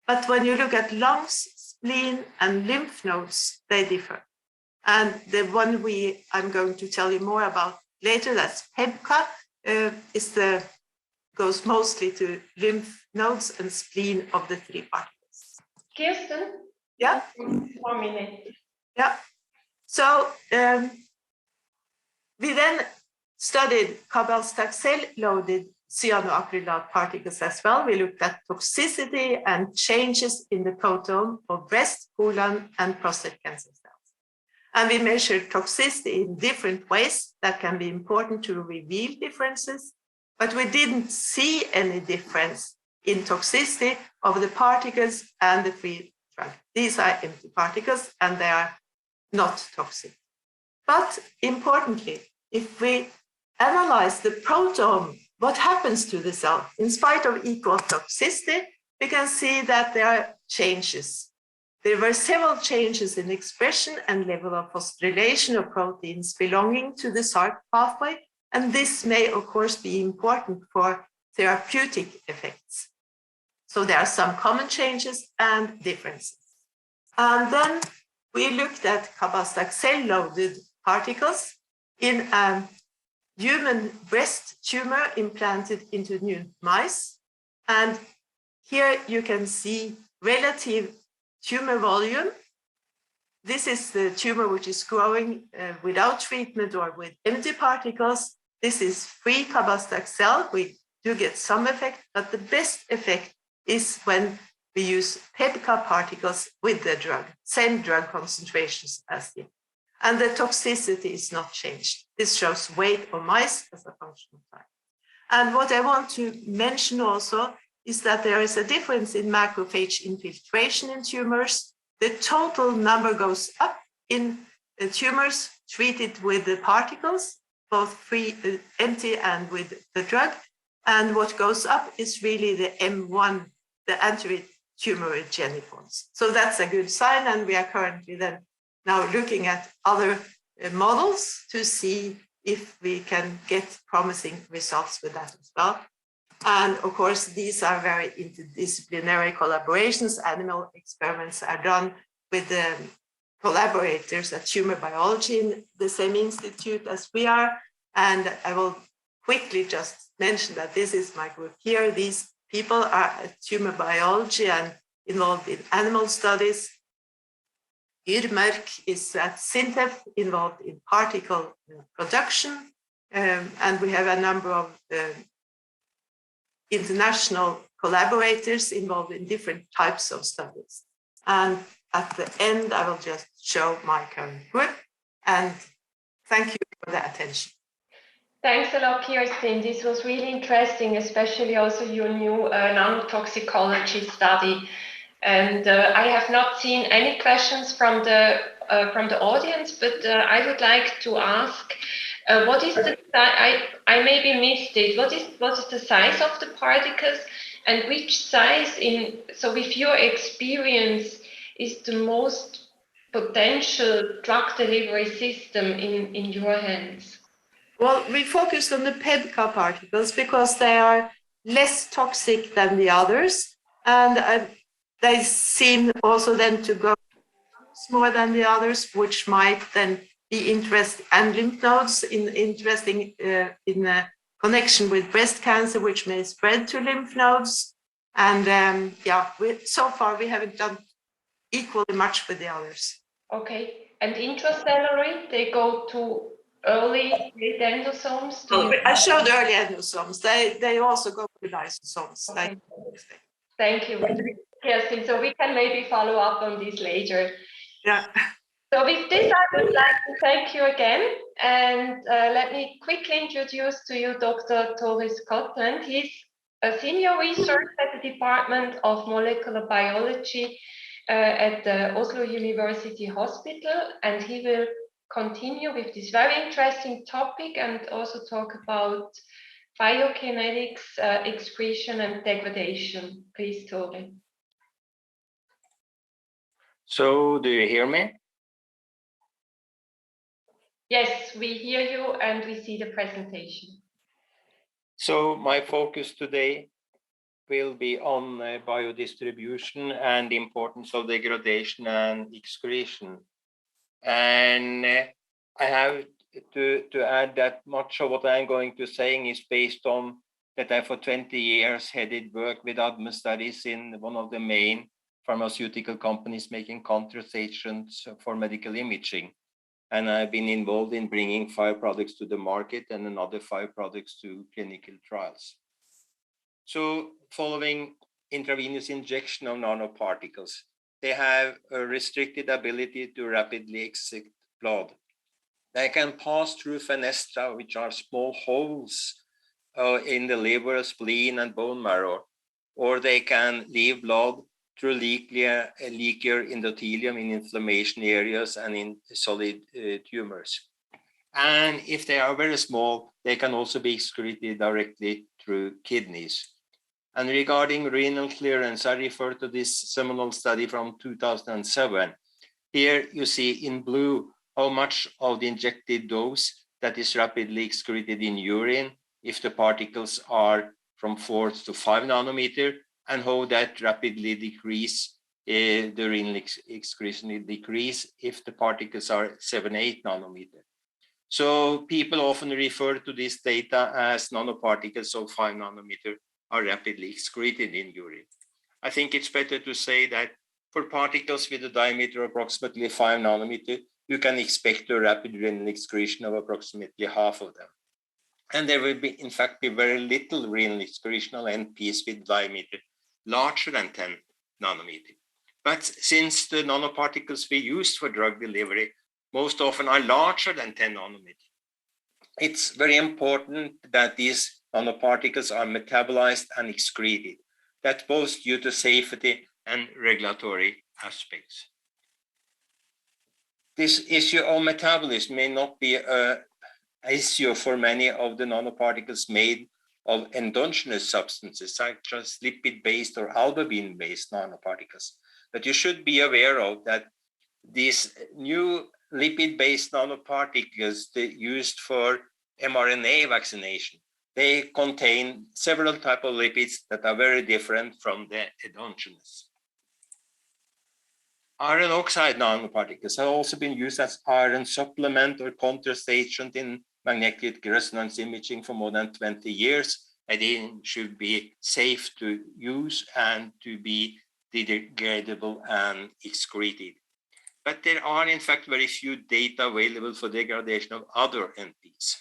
But when you look at lungs, spleen, and lymph nodes, they differ. And the one I'm going to tell you more about later, that's PEBCA, goes mostly to lymph nodes and spleen of the three particles. Kirsten? Yeah? 1 minute. Yeah. So we then studied Cabastaxel-loaded cyanoacrylate particles as well. We looked at toxicity and changes in the proteome of breast, colon, and prostate cancer cells. And we measured toxicity in different ways that can be important to reveal differences, but we didn't see any difference in toxicity of the particles and the free drug. These are empty particles and they are not toxic. But importantly, if we analyze the proteome, what happens to the cell? In spite of equal toxicity, we can see that there are changes. There were several changes in expression and level of phosphorylation of proteins belonging to the SARC pathway, and this may, of course, be important for therapeutic effects. So there are some common changes and differences. And then we looked at Cabastaxel-loaded particles in a human breast tumor implanted into new mice. And here you can see relative tumor volume. This is the tumor which is growing without treatment or with empty particles. This is free Cabastaxel. We do get some effect, but the best effect is when we use peptide particles with the drug, same drug concentrations as the, and the toxicity is not changed. This shows weight of mice as a function of time. And what I want to mention also is that there is a difference in macrophage infiltration in tumors. The total number goes up in tumors treated with the particles, both free, empty and with the drug. And what goes up is really the M1, the anti-tumorigenic ones. So that's a good sign. And we are currently then now looking at other models to see if we can get promising results with that as well. And of course, these are very interdisciplinary collaborations. Animal experiments are done with the collaborators at tumor biology in the same institute as we are. And I will quickly just mention that this is my group here. These people are at tumor biology and involved in animal studies. Merkle is at Sintef, involved in particle production. And we have a number of international collaborators involved in different types of studies. And at the end, I will just show my current group. And thank you for the attention. Thanks a lot, Kirsten. This was really interesting, especially also your new nanotoxicology study. And I have not seen any questions from the audience, but I would like to ask, what is the, I maybe missed it, what is the size of the particles, and which size so with your experience is the most potential drug delivery system in your hands? Well, we focused on the peptide particles because they are less toxic than the others, and they seem also then to go more than the others, which might then be interesting, and lymph nodes interesting in a connection with breast cancer, which may spread to lymph nodes. And so far we haven't done equally much with the others. Okay, and intracellularly, they go to early endosomes? I showed early endosomes. They also go with lysosomes. Okay. Thank you, Kirsten. So we can maybe follow up on this later. Yeah. So with this, I would like to thank you again. And let me quickly introduce to you Dr. Tore Scotland. He's a senior researcher at the Department of Molecular Biology at the Oslo University Hospital, and he will continue with this very interesting topic and also talk about biokinetics, excretion, and degradation. Please, Tore. So, do you hear me? Yes, we hear you and we see the presentation. So, my focus today will be on biodistribution and the importance of degradation and excretion. And I have to add that much of what I'm going to say is based on that I for 20 years headed work with ADME studies in one of the main pharmaceutical companies making contrast agents for medical imaging. And I've been involved in bringing 5 products to the market and another 5 products to clinical trials. So following intravenous injection of nanoparticles, they have a restricted ability to rapidly exit blood. They can pass through fenestra, which are small holes in the liver, spleen, and bone marrow, or they can leave blood through leakier endothelium in inflammation areas and in solid tumors. And if they are very small, they can also be excreted directly through kidneys. And regarding renal clearance, I refer to this seminal study from 2007. Here you see in blue how much of the injected dose that is rapidly excreted in urine if the particles are from 4 to 5 nanometer, and how that rapidly decrease the renal excretion decrease if the particles are 7, 8 nanometer. So people often refer to this data as nanoparticles of 5 nanometer are rapidly excreted in urine. I think it's better to say that for particles with a diameter of approximately 5 nanometer, you can expect a rapid renal excretion of approximately half of them. And there will be, in fact, very little renal excretion of NPs with diameter larger than 10 nanometer. But since the nanoparticles we use for drug delivery most often are larger than 10 nanometers, it's very important that these nanoparticles are metabolized and excreted. That's both due to safety and regulatory aspects. This issue of metabolism may not be an issue for many of the nanoparticles made of endogenous substances, such as lipid-based or albumin-based nanoparticles. But you should be aware of that these new lipid-based nanoparticles used for mRNA vaccination, they contain several types of lipids that are very different from the endogenous. Iron oxide nanoparticles have also been used as iron supplement or contrast agent in magnetic resonance imaging for more than 20 years. And they should be safe to use and to be degradable and excreted. But there are in fact very few data available for degradation of other NPs.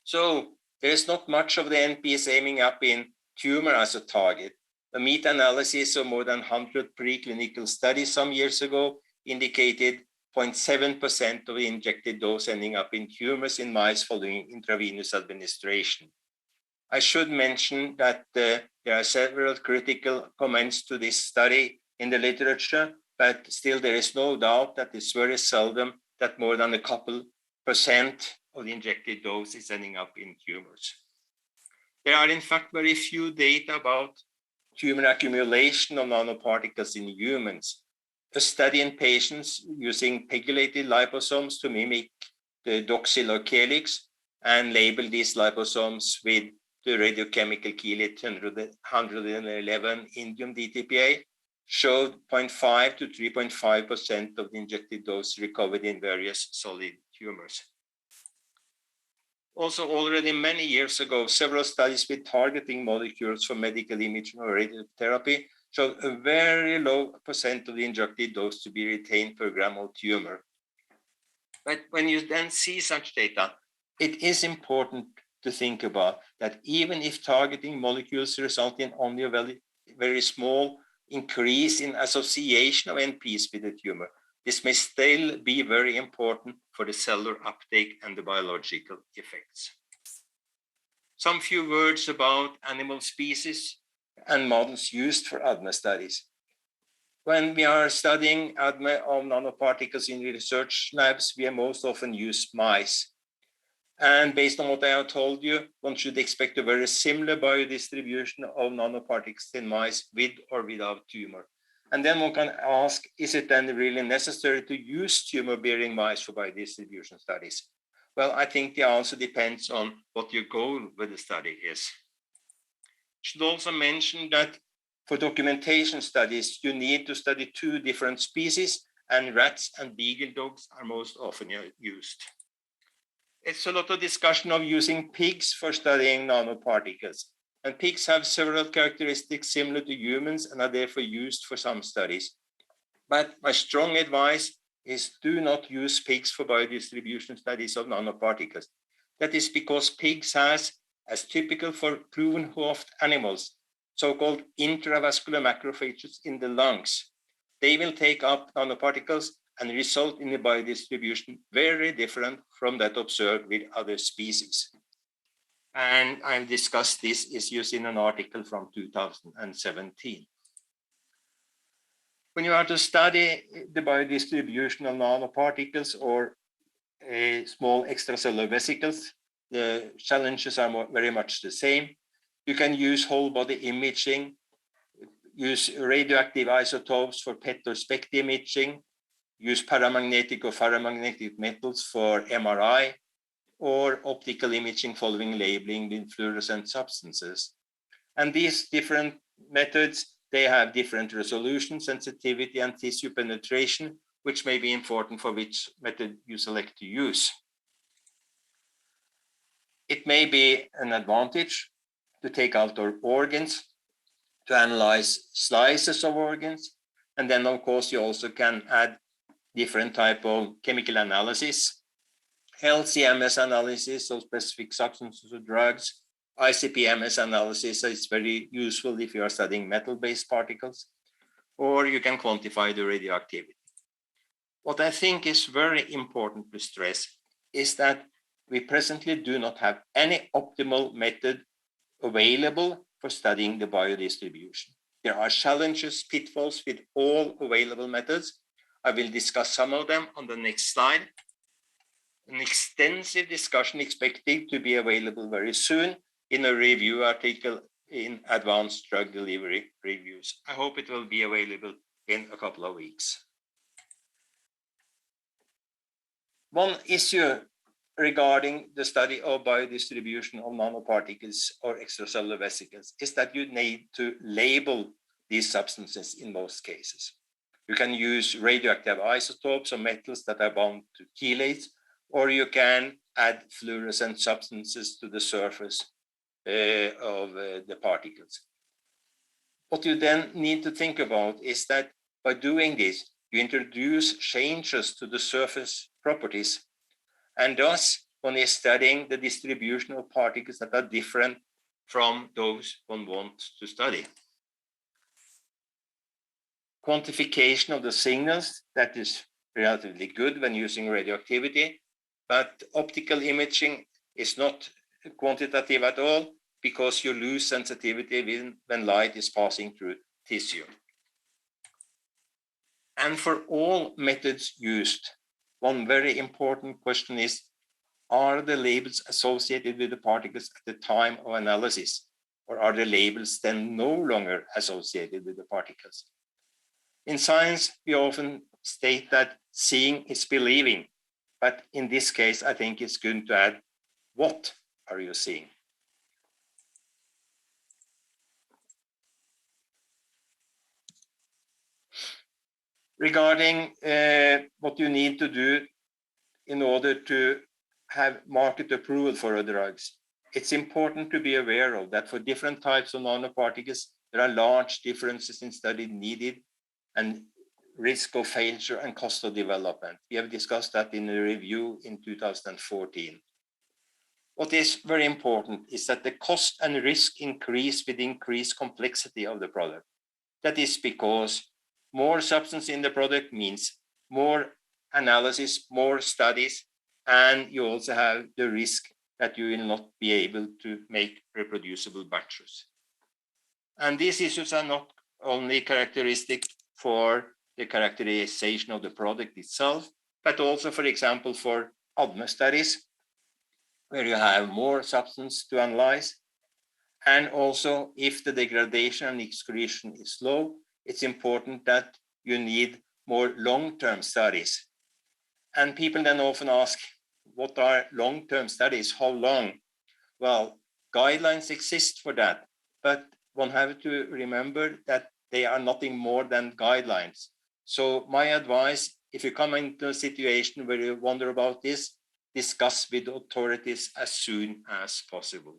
So there is not much of the NPs aiming up in tumor as a target. A meta-analysis of more than 100 preclinical studies some years ago indicated 0.7% of the injected dose ending up in tumors in mice following intravenous administration. I should mention that there are several critical comments to this study in the literature, but still there is no doubt that it's very seldom that more than a couple % of the injected dose is ending up in tumors. There are in fact very few data about tumor accumulation of nanoparticles in humans. A study in patients using pegylated liposomes to mimic the doxylar calyx and label these liposomes with the radiochemical chelate 111 indium DTPA showed 0.5 to 3.5% of the injected dose recovered in various solid tumors. Also, already many years ago, several studies with targeting molecules for medical imaging or radiotherapy showed a very low % of the injected dose to be retained per gram of tumor. But when you then see such data, it is important to think about that even if targeting molecules result in only a very, very small increase in association of NPs with the tumor, this may still be very important for the cellular uptake and the biological effects. Some few words about animal species and models used for ADME studies. When we are studying ADME of nanoparticles in research labs, we most often use mice. And based on what I have told you, one should expect a very similar biodistribution of nanoparticles in mice with or without tumor. And then one can ask, is it then really necessary to use tumor-bearing mice for biodistribution studies? Well, I think the answer depends on what your goal with the study is. Should also mention that for documentation studies, you need to study 2 different species, and rats and beagle dogs are most often used. It's a lot of discussion of using pigs for studying nanoparticles. And pigs have several characteristics similar to humans and are therefore used for some studies. But my strong advice is do not use pigs for biodistribution studies of nanoparticles. That is because pigs has, as typical for proven hoofed animals, so-called intravascular macrophages in the lungs. They will take up nanoparticles and result in a biodistribution very different from that observed with other species. And I've discussed these issues in an article from 2017. When you are to study the biodistribution of nanoparticles or small extracellular vesicles, the challenges are very much the same. You can use whole body imaging, use radioactive isotopes for PET or SPECT imaging, use paramagnetic or ferromagnetic metals for MRI, or optical imaging following labeling with fluorescent substances. And these different methods, they have different resolution, sensitivity, and tissue penetration, which may be important for which method you select to use. It may be an advantage to take out our organs, to analyze slices of organs, and then of course you also can add different type of chemical analysis, LCMS analysis of specific substances or drugs, ICP-MS analysis is very useful if you are studying metal-based particles, or you can quantify the radioactivity. What I think is very important to stress is that we presently do not have any optimal method available for studying the biodistribution. There are challenges, pitfalls with all available methods. I will discuss some of them on the next slide. An extensive discussion expected to be available very soon in a review article in Advanced Drug Delivery Reviews. I hope it will be available in a couple of weeks. One issue regarding the study of biodistribution of nanoparticles or extracellular vesicles is that you need to label these substances in most cases. You can use radioactive isotopes or metals that are bound to chelates, or you can add fluorescent substances to the surface of the particles. What you then need to think about is that by doing this, you introduce changes to the surface properties, and thus one is studying the distribution of particles that are different from those one wants to study. Quantification of the signals, that is relatively good when using radioactivity, but optical imaging is not quantitative at all because you lose sensitivity when light is passing through tissue. And for all methods used, one very important question is, are the labels associated with the particles at the time of analysis, or are the labels then no longer associated with the particles? In science, we often state that seeing is believing, but in this case, I think it's good to add, what are you seeing? Regarding what you need to do in order to have market approval for a drugs, it's important to be aware of that for different types of nanoparticles, there are large differences in study needed and risk of failure and cost of development. We have discussed that in a review in 2014. What is very important is that the cost and risk increase with increased complexity of the product. That is because more substance in the product means more analysis, more studies, and you also have the risk that you will not be able to make reproducible batches. And these issues are not only characteristic for the characterization of the product itself, but also, for example, for ADME studies, where you have more substance to analyze. And also, if the degradation and excretion is low, it's important that you need more long-term studies. And people then often ask, what are long-term studies? How long? Well, guidelines exist for that, but one has to remember that they are nothing more than guidelines. So my advice, if you come into a situation where you wonder about this, discuss with authorities as soon as possible.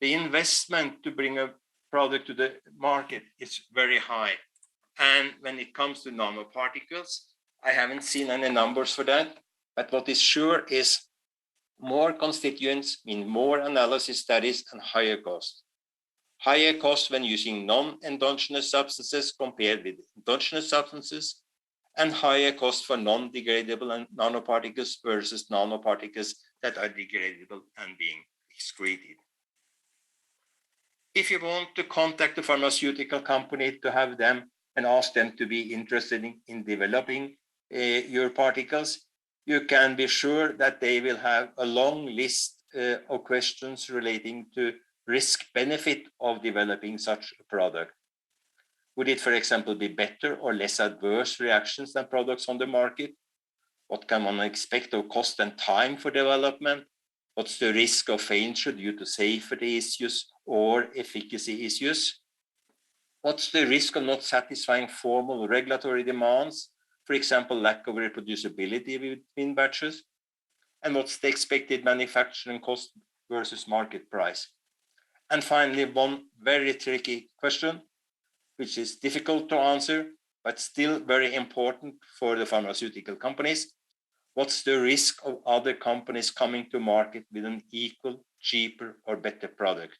The investment to bring a product to the market is very high. And when it comes to nanoparticles, I haven't seen any numbers for that, but what is sure is more constituents mean more analysis studies and higher cost. Higher cost when using non-endogenous substances compared with endogenous substances, and higher cost for non-degradable nanoparticles versus nanoparticles that are degradable and being excreted. If you want to contact a pharmaceutical company to have them and ask them to be interested in developing your particles, you can be sure that they will have a long list of questions relating to risk-benefit of developing such a product. Would it, for example, be better or less adverse reactions than products on the market? What can one expect of cost and time for development? What's the risk of failure due to safety issues or efficacy issues? What's the risk of not satisfying formal regulatory demands? For example, lack of reproducibility between batches? And what's the expected manufacturing cost versus market price? And finally, one very tricky question, which is difficult to answer, but still very important for the pharmaceutical companies. What's the risk of other companies coming to market with an equal cheaper or better product.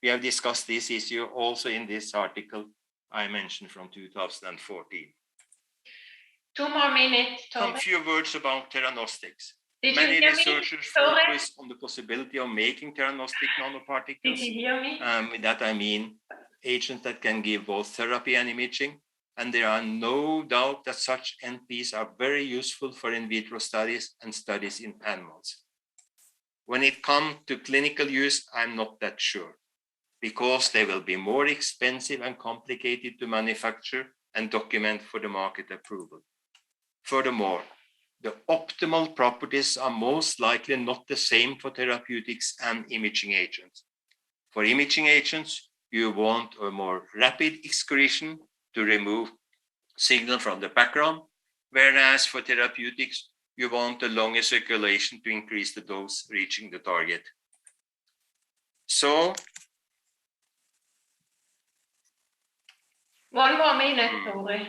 We have discussed this issue also in this article I mentioned from 2014. 2 more minutes, Tore. Some few words about theranostics. Did Many you hear researchers me, Tore? focus on the possibility of making theranostic nanoparticles. Did you hear me? With that I mean agents that can give both therapy and imaging. And there are no doubt that such NPs are very useful for in vitro studies and studies in animals. When it comes to clinical use, I'm not that sure, because they will be more expensive and complicated to manufacture and document for the market approval. Furthermore, the optimal properties are most likely not the same for therapeutics and imaging agents. For imaging agents, you want a more rapid excretion to remove signal from the background, whereas for therapeutics, you want a longer circulation to increase the dose reaching the target. So, 1 more minute, Tore.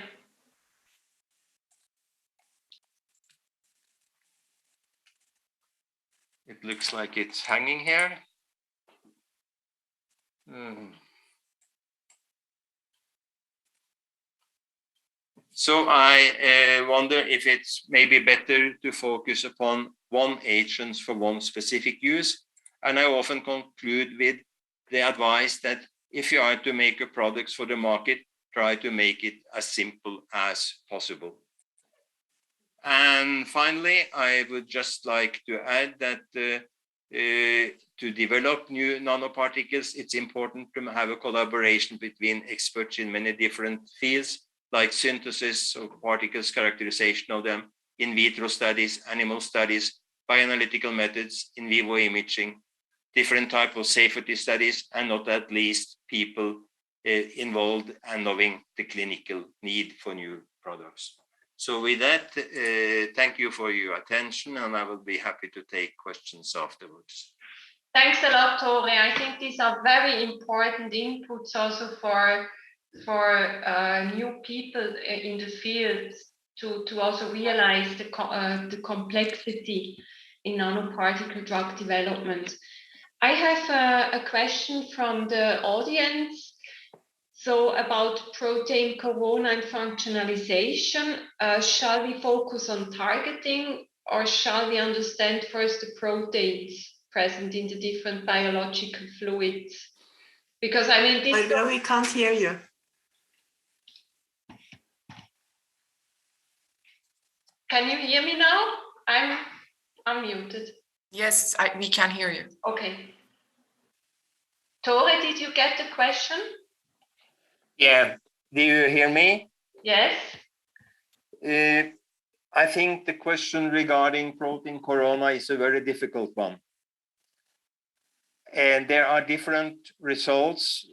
it looks like it's hanging here. So I wonder if it's maybe better to focus upon one agent for one specific use. And I often conclude with the advice that if you are to make a product for the market, try to make it as simple as possible. And finally, I would just like to add that to develop new nanoparticles, it's important to have a collaboration between experts in many different fields, like synthesis of particles, characterization of them, in vitro studies, animal studies, bioanalytical methods, in vivo imaging, different types of safety studies, and not at least people involved and knowing the clinical need for new products. So with that, thank you for your attention, and I will be happy to take questions afterwards. Thanks a lot, Tore. I think these are very important inputs also for new people in the field to also realize the complexity in nanoparticle drug development. I have a question from the audience. So about protein corona and functionalization, shall we focus on targeting, or shall we understand first the proteins present in the different biological fluids? Because I mean, this. I we can't hear you. Can you hear me now? I'm unmuted. Yes, we can hear you. Okay. Tore, did you get the question? Yeah, do you hear me? Yes. I think the question regarding protein corona is a very difficult one. And there are different results,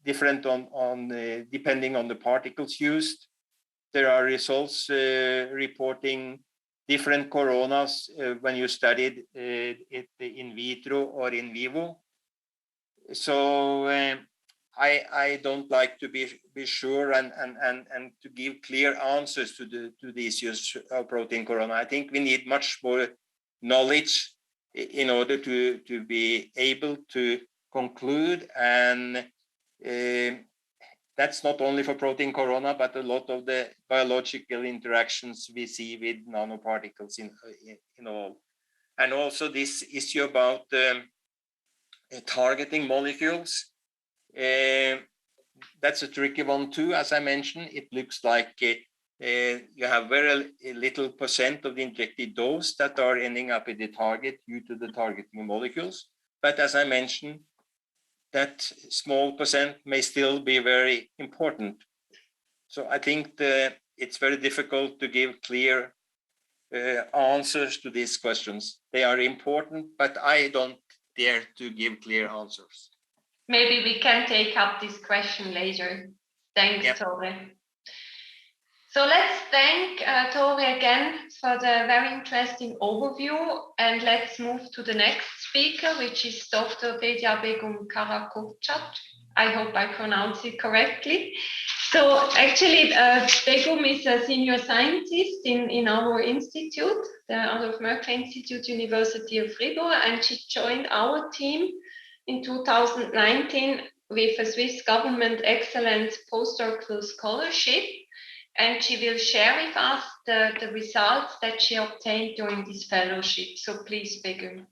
different depending on the particles used. There are results reporting different coronas when you studied it in vitro or in vivo. So I don't like to be sure and to give clear answers to the issues of protein corona. I think we need much more knowledge in order to be able to conclude, and that's not only for protein corona, but a lot of the biological interactions we see with nanoparticles in all. And also this issue about targeting molecules. That's a tricky one too. As I mentioned, it looks like you have very little % of the injected dose that are ending up at the target due to the targeting molecules. But as I mentioned, that small % may still be very important. So I think it's very difficult to give clear answers to these questions. They are important, but I don't dare to give clear answers. Maybe we can take up this question later. Thanks, yep. Tore. So let's thank Tore again for the very interesting overview, and let's move to the next speaker, which is Dr. Bedia Begum Karakoçat. I hope I pronounce it correctly. So actually, Begum is a senior scientist in our institute, the Adolphe Merkle Institute, University of Fribourg, and she joined our team in 2019 with a Swiss Government Excellence Postdoctoral Scholarship, and she will share with us the results that she obtained during this fellowship. So please, Begum.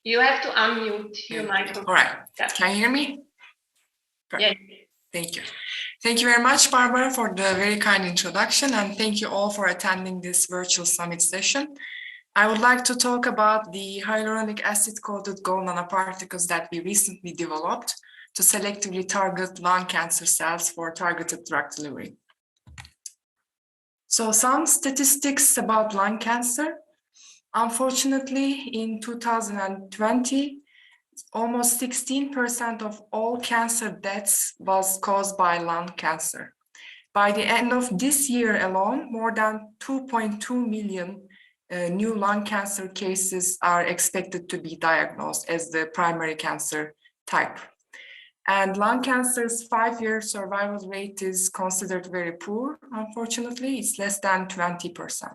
You have to unmute your microphone. All right. Yeah. Can you hear me? Yes. Thank you. Thank you very much, Barbara, for the very kind introduction, and thank you all for attending this virtual summit session. I would like to talk about the hyaluronic acid-coated gold nanoparticles that we recently developed to selectively target lung cancer cells for targeted drug delivery. So some statistics about lung cancer. Unfortunately, in 2020, almost 16% of all cancer deaths was caused by lung cancer. By the end of this year alone, more than 2.2 million new lung cancer cases are expected to be diagnosed as the primary cancer type. And lung cancer's 5-year survival rate is considered very poor, unfortunately. It's less than 20%.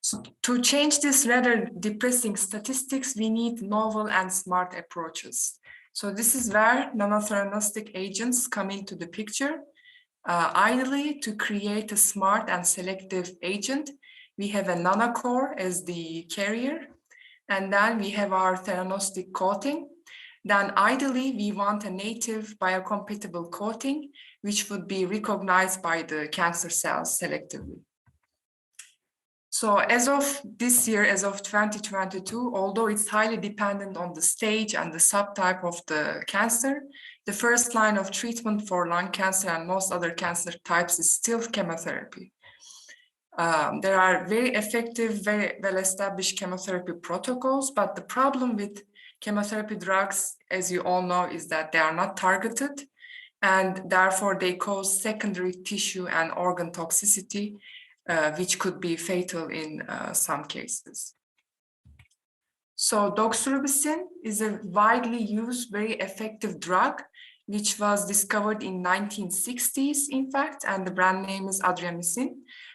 So to change this rather depressing statistics, we need novel and smart approaches. So this is where nanotheranostic agents come into the picture. Ideally, to create a smart and selective agent, we have a nanocore as the carrier, and then we have our theranostic coating. Then ideally, we want a native biocompatible coating, which would be recognized by the cancer cells selectively. So as of this year, as of 2022, although it's highly dependent on the stage and the subtype of the cancer, the first line of treatment for lung cancer and most other cancer types is still chemotherapy. There are very effective, very well-established chemotherapy protocols, but the problem with chemotherapy drugs, as you all know, is that they are not targeted, and therefore they cause secondary tissue and organ toxicity, which could be fatal in some cases. So doxorubicin is a widely used, very effective drug, which was discovered in 1960s, in fact, and the brand name is adriamycin.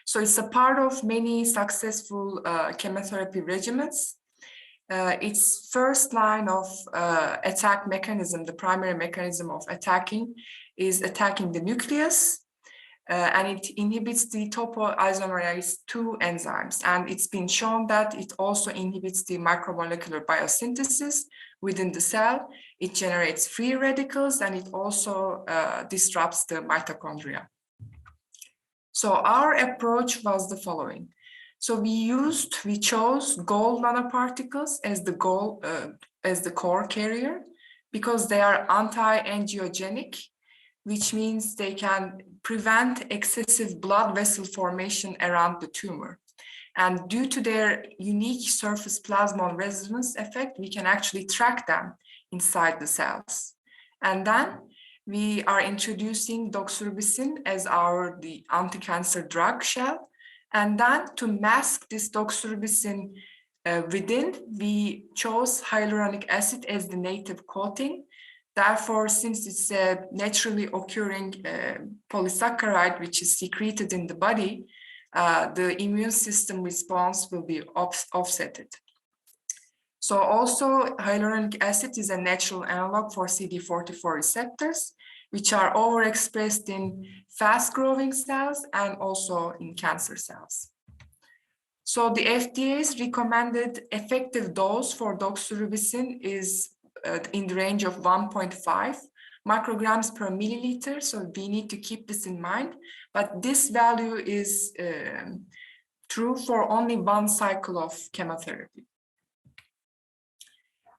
So it's a part of many successful chemotherapy regimens. Its first line of attack mechanism, the primary mechanism of attacking, is attacking the nucleus. And it inhibits the topoisomerase 2 enzymes. And it's been shown that it also inhibits the micromolecular biosynthesis within the cell. It generates free radicals, and it also disrupts the mitochondria. So our approach was the following. So we chose gold nanoparticles as the core carrier, because they are anti-angiogenic, which means they can prevent excessive blood vessel formation around the tumor. And due to their unique surface plasmon resonance effect, we can actually track them inside the cells. And then we are introducing doxorubicin as the anti-cancer drug shell. And then to mask this doxorubicin within, we chose hyaluronic acid as the native coating. Therefore, since it's a naturally occurring polysaccharide, which is secreted in the body, the immune system response will be offsetted. So also, hyaluronic acid is a natural analog for CD44 receptors, which are overexpressed in fast-growing cells and also in cancer cells. So the FDA's recommended effective dose for doxorubicin is in the range of 1.5 micrograms per milliliter. So we need to keep this in mind, but this value is true for only one cycle of chemotherapy.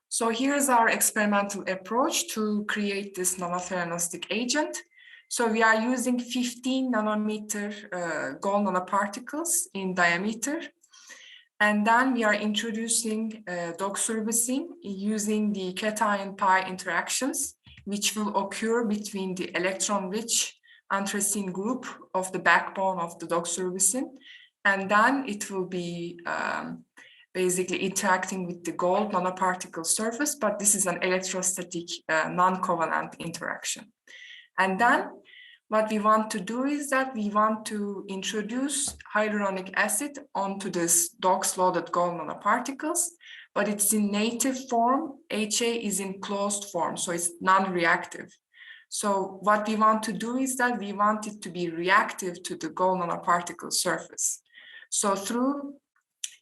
So here's our experimental approach to create this nanotheranostic agent. So we are using 15 nanometer gold nanoparticles in diameter. And then we are introducing doxorubicin using the cation pi interactions, which will occur between the electron-rich anthracene group of the backbone of the doxorubicin. And then it will be basically interacting with the gold nanoparticle surface, but this is an electrostatic non-covalent interaction. And then what we want to do is that we want to introduce hyaluronic acid onto this DOX-loaded gold nanoparticles, but it's in native form. HA is in closed form, so it's non-reactive. So what we want to do is that we want it to be reactive to the gold nanoparticle surface. So through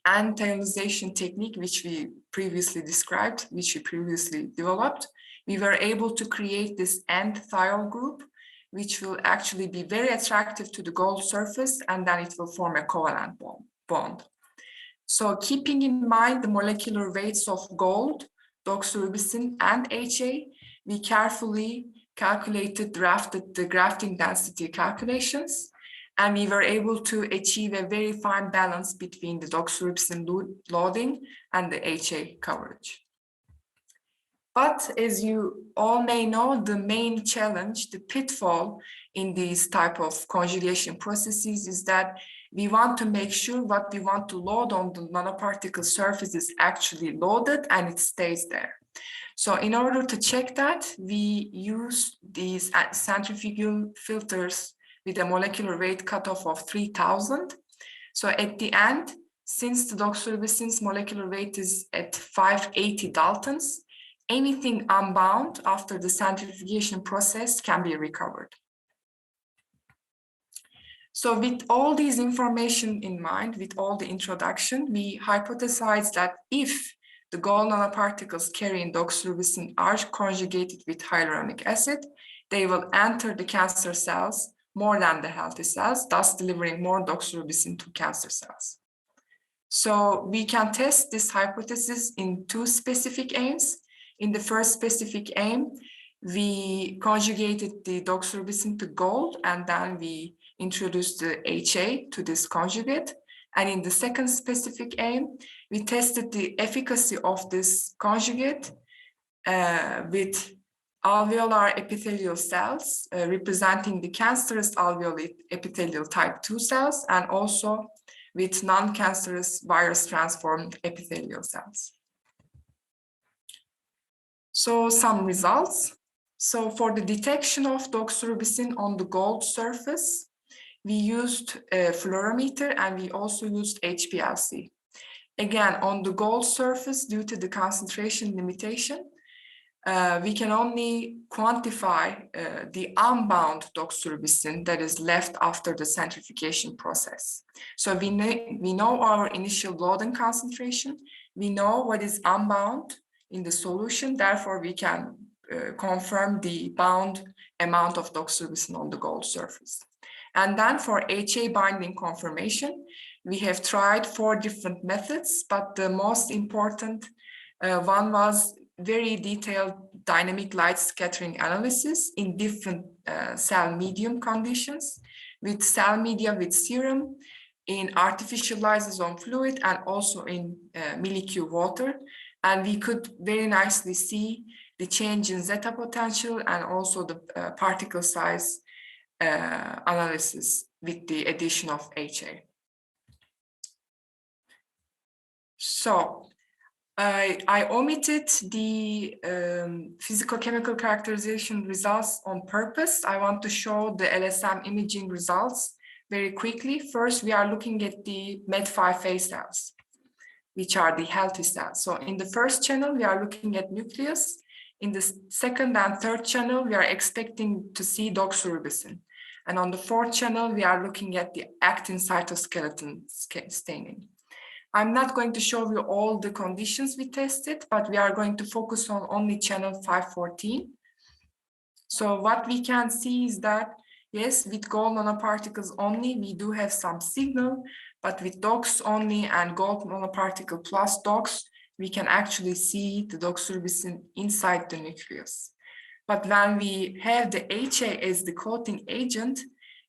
internalization technique, which we previously described, which we previously developed, we were able to create this end-thiol group, which will actually be very attractive to the gold surface, and then it will form a covalent bond. So keeping in mind the molecular weights of gold, doxorubicin, and HA, we carefully drafted the grafting density calculations, and we were able to achieve a very fine balance between the doxorubicin loading and the HA coverage. But as you all may know, the main challenge, the pitfall in these type of conjugation processes is that we want to make sure what we want to load on the nanoparticle surface is actually loaded and it stays there. So in order to check that, we use these centrifugal filters with a molecular weight cutoff of 3000. So at the end, since the doxorubicin's molecular weight is at 580 Daltons, anything unbound after the centrifugation process can be recovered. So with all these information in mind, with all the introduction, we hypothesize that if the gold nanoparticles carrying doxorubicin are conjugated with hyaluronic acid, they will enter the cancer cells more than the healthy cells, thus delivering more doxorubicin to cancer cells. So we can test this hypothesis in two specific aims. In the first specific aim, we conjugated the doxorubicin to gold, and then we introduced the HA to this conjugate. And in the second specific aim, we tested the efficacy of this conjugate with alveolar epithelial cells representing the cancerous alveolar epithelial type 2 cells, and also with non-cancerous virus transformed epithelial cells. So some results. So for the detection of doxorubicin on the gold surface, we used a fluorometer and we also used HPLC. Again, on the gold surface, due to the concentration limitation, we can only quantify the unbound doxorubicin that is left after the centrifugation process. So we know our initial loading concentration, we know what is unbound in the solution, therefore we can confirm the bound amount of doxorubicin on the gold surface. And then for HA binding confirmation, we have tried 4 different methods, but the most important one was very detailed dynamic light scattering analysis in different cell medium conditions, with cell media with serum, in artificial lysosome fluid, and also in millicube water. And we could very nicely see the change in zeta potential and also the particle size analysis with the addition of HA. So I omitted the physicochemical characterization results on purpose. I want to show the LSM imaging results very quickly. First, we are looking at the MED5A cells, which are the healthy cells. So in the first channel, we are looking at nucleus. In the second and third channel, we are expecting to see doxorubicin. And on the fourth channel, we are looking at the actin cytoskeleton staining. I'm not going to show you all the conditions we tested, but we are going to focus on only channel 514. So what we can see is that, yes, with gold nanoparticles only, we do have some signal, but with DOX only and gold nanoparticle plus DOX, we can actually see the doxorubicin inside the nucleus. But when we have the HA as the coating agent,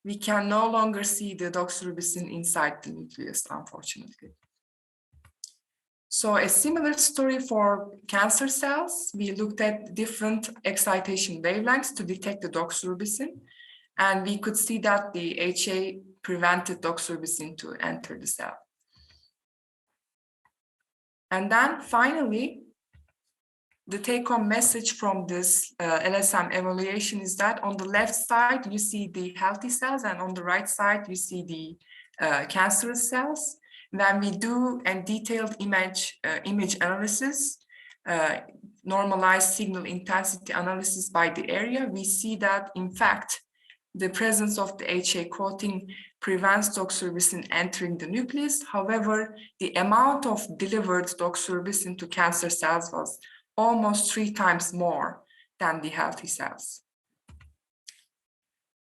we can no longer see the doxorubicin inside the nucleus, unfortunately. So a similar story for cancer cells. We looked at different excitation wavelengths to detect the doxorubicin, and we could see that the HA prevented doxorubicin to enter the cell. And then finally, the take-home message from this LSM evaluation is that on the left side, you see the healthy cells, and on the right side, you see the cancerous cells. When we do a detailed image analysis, normalized signal intensity analysis by the area, we see that, in fact, the presence of the HA coating prevents doxorubicin entering the nucleus. However, the amount of delivered doxorubicin to cancer cells was almost 3 times more than the healthy cells.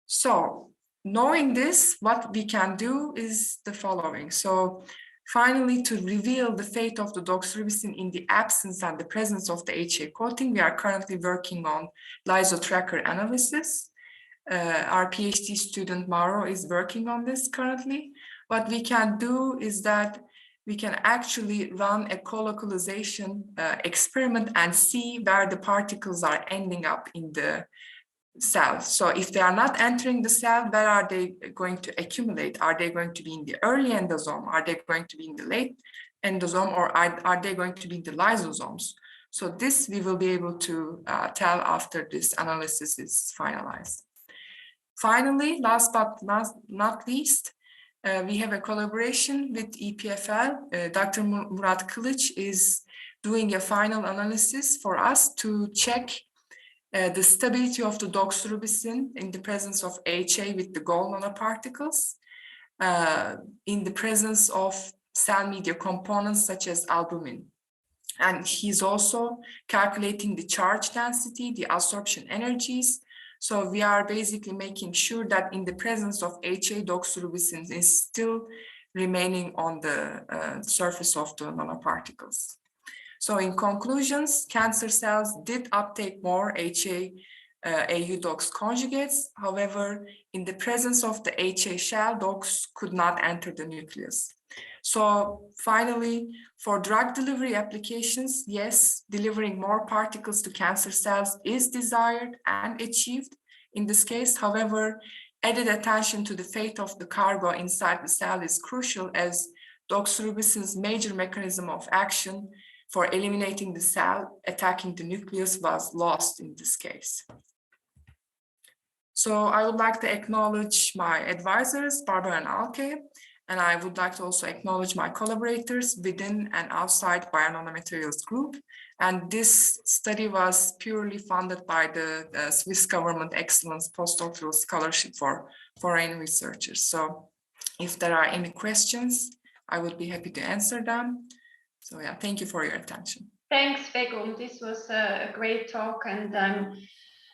So, knowing this, what we can do is the following. So, finally, to reveal the fate of the doxorubicin in the absence and the presence of the HA coating, we are currently working on lysotracker analysis. Our PhD student Mauro is working on this currently. What we can do is that we can actually run a colocalization experiment and see where the particles are ending up in the cell. So if they are not entering the cell, where are they going to accumulate? Are they going to be in the early endosome? Are they going to be in the late endosome? Or are they going to be in the lysosomes? So this we will be able to tell after this analysis is finalized. Finally, last but not least, we have a collaboration with EPFL. Dr. Murat Kılıç is doing a final analysis for us to check the stability of the doxorubicin in the presence of HA with the gold nanoparticles, in the presence of cell media components such as albumin. And he's also calculating the charge density, the absorption energies. So we are basically making sure that in the presence of HA, doxorubicin is still remaining on the surface of the nanoparticles. So in conclusions, cancer cells did uptake more HA AU-DOX conjugates. However, in the presence of the HA shell, DOX could not enter the nucleus. So finally, for drug delivery applications, yes, delivering more particles to cancer cells is desired and achieved in this case. However, added attention to the fate of the cargo inside the cell is crucial, as doxorubicin's major mechanism of action for eliminating the cell attacking the nucleus was lost in this case. So I would like to acknowledge my advisors, Barbara and Alke, and I would like to also acknowledge my collaborators within and outside BioNanomaterials group. And this study was purely funded by the Swiss Government Excellence Postdoctoral Scholarship for Foreign Researchers. So if there are any questions, I would be happy to answer them. So yeah, thank you for your attention. Thanks, Begum. This was a great talk, and I'm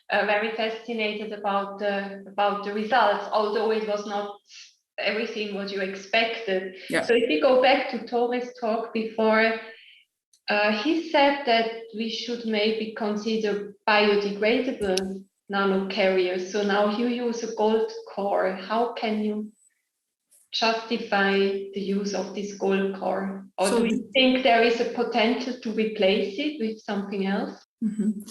very fascinated about the results, although it was not everything what you expected. Yeah. So if we go back to Tore's talk before, he said that we should maybe consider biodegradable nanocarriers. So now you use a gold core. How can you justify the use of this gold core? Or do you think there is a potential to replace it with something else? Mm-hmm.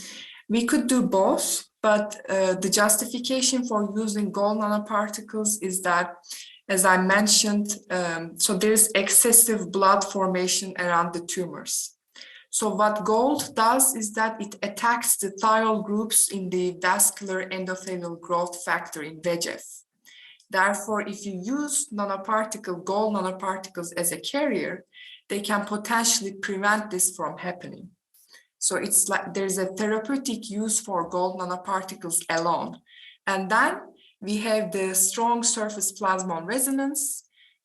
We could do both, but the justification for using gold nanoparticles is that, as I mentioned, so there's excessive blood formation around the tumors. So what gold does is that it attacks the thiol groups in the vascular endothelial growth factor in VEGF. Therefore, if you use gold nanoparticles as a carrier, they can potentially prevent this from happening. So it's like there's a therapeutic use for gold nanoparticles alone. And then we have the strong surface plasmon resonance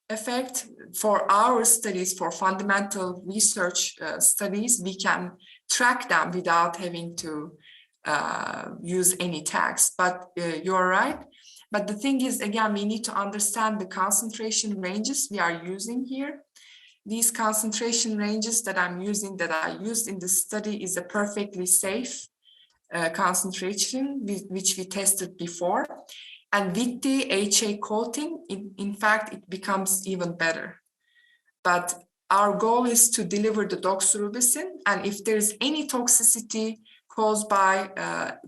effect. For our studies, for fundamental research studies, we can track them without having to use any tags. But you're right. But the thing is, again, we need to understand the concentration ranges we are using here. These concentration ranges that I'm using, that I used in the study, is a perfectly safe concentration, which we tested before. And with the HA coating, in fact, it becomes even better. But our goal is to deliver the doxorubicin, and if there's any toxicity caused by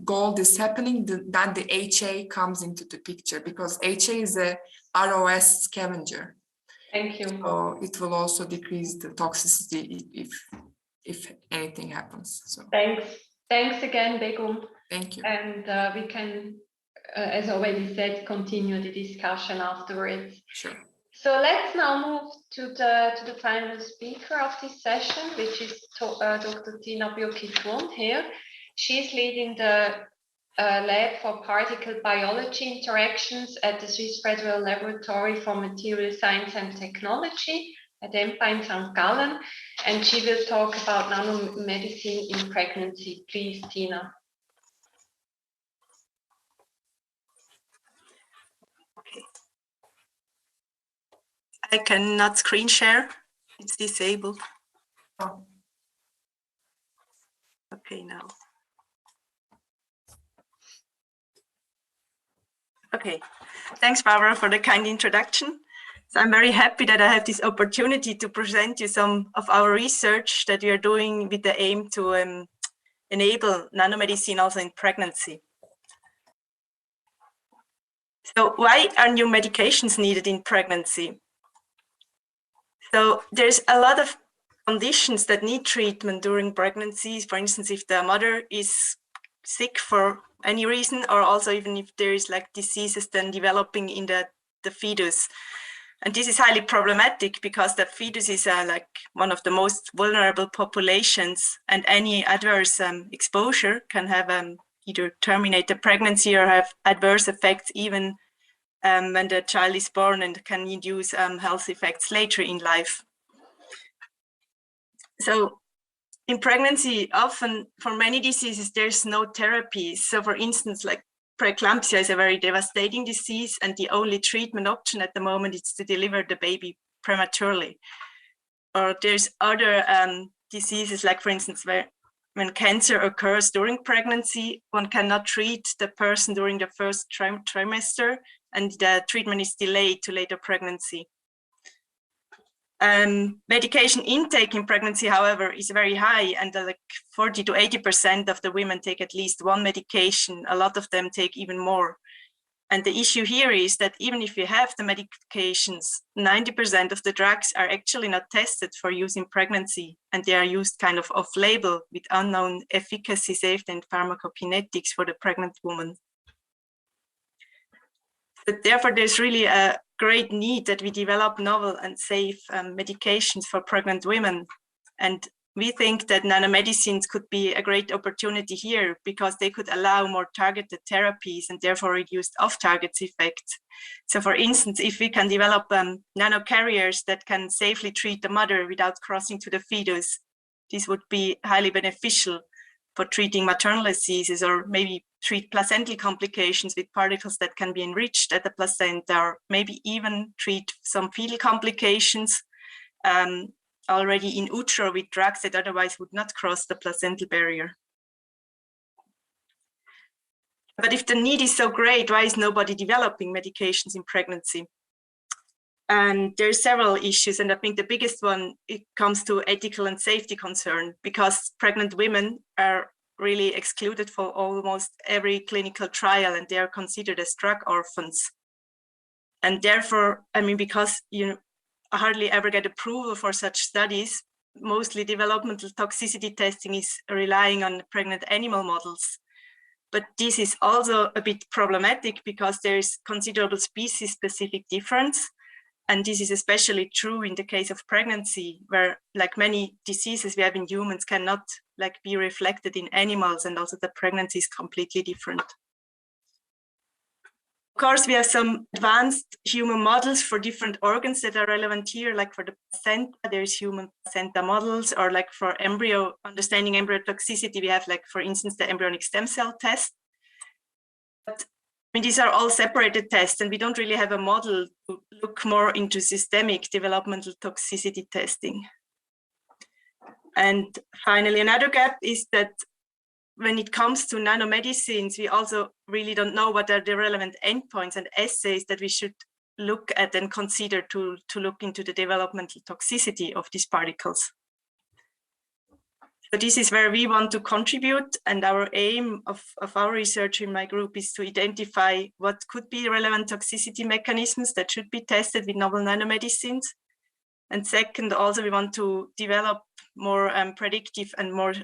gold is happening, then the HA comes into the picture, because HA is a ROS scavenger. Thank you. So it will also decrease the toxicity if anything happens. So Thanks again, Begum. thank you. And we can, as already said, continue the discussion afterwards. Sure. So let's now move to the final speaker of this session, which is Dr. Tina Bürki-Thun here. She's leading the Lab for Particle Biology Interactions at the Swiss Federal Laboratory for Material Science and Technology at EMPA in St. Gallen, and she will talk about nanomedicine in pregnancy. Please, Tina. I cannot screen share. It's disabled. Oh. Okay, now. Okay, thanks, Barbara, for the kind introduction. So I'm very happy that I have this opportunity to present you some of our research that we are doing with the aim to enable nanomedicine also in pregnancy. So why are new medications needed in pregnancy? So there's a lot of conditions that need treatment during pregnancies. For instance, if the mother is sick for any reason, or also even if there is like diseases then developing in the fetus. And this is highly problematic because the fetus is like one of the most vulnerable populations, and any adverse exposure can have either terminate the pregnancy or have adverse effects even when the child is born, and can induce health effects later in life. So in pregnancy, often for many diseases, there's no therapy. So for instance, like preeclampsia is a very devastating disease, and the only treatment option at the moment is to deliver the baby prematurely. Or there's other diseases, like for instance, when cancer occurs during pregnancy, one cannot treat the person during the first trimester, and the treatment is delayed to later pregnancy. Medication intake in pregnancy, however, is very high, and like 40 to 80% of the women take at least one medication. A lot of them take even more. And the issue here is that even if you have the medications, 90% of the drugs are actually not tested for use in pregnancy, and they are used kind of off-label with unknown efficacy, safety, and pharmacokinetics for the pregnant woman. But therefore, there's really a great need that we develop novel and safe medications for pregnant women. And we think that nanomedicines could be a great opportunity here because they could allow more targeted therapies and therefore reduced off-target effects. So for instance, if we can develop nanocarriers that can safely treat the mother without crossing to the fetus, this would be highly beneficial for treating maternal diseases, or maybe treat placental complications with particles that can be enriched at the placenta, or maybe even treat some fetal complications already in utero with drugs that otherwise would not cross the placental barrier. But if the need is so great, why is nobody developing medications in pregnancy? And there are several issues, and I think the biggest one, it comes to ethical and safety concern, because pregnant women are really excluded for almost every clinical trial, and they are considered as drug orphans. And therefore, I mean, because you hardly ever get approval for such studies, mostly developmental toxicity testing is relying on pregnant animal models. But this is also a bit problematic because there is considerable species-specific difference. And this is especially true in the case of pregnancy, where like many diseases we have in humans cannot like be reflected in animals, and also the pregnancy is completely different. Of course, we have some advanced human models for different organs that are relevant here, like for the placenta, there's human placenta models, or like for embryo, understanding embryo toxicity, we have like, for instance, the embryonic stem cell test. But I mean, these are all separated tests, and we don't really have a model to look more into systemic developmental toxicity testing. And finally, another gap is that when it comes to nanomedicines, we also really don't know what are the relevant endpoints and assays that we should look at and consider to look into the developmental toxicity of these particles. So this is where we want to contribute, and our aim of our research in my group is to identify what could be relevant toxicity mechanisms that should be tested with novel nanomedicines, And second, also we want to develop more predictive and more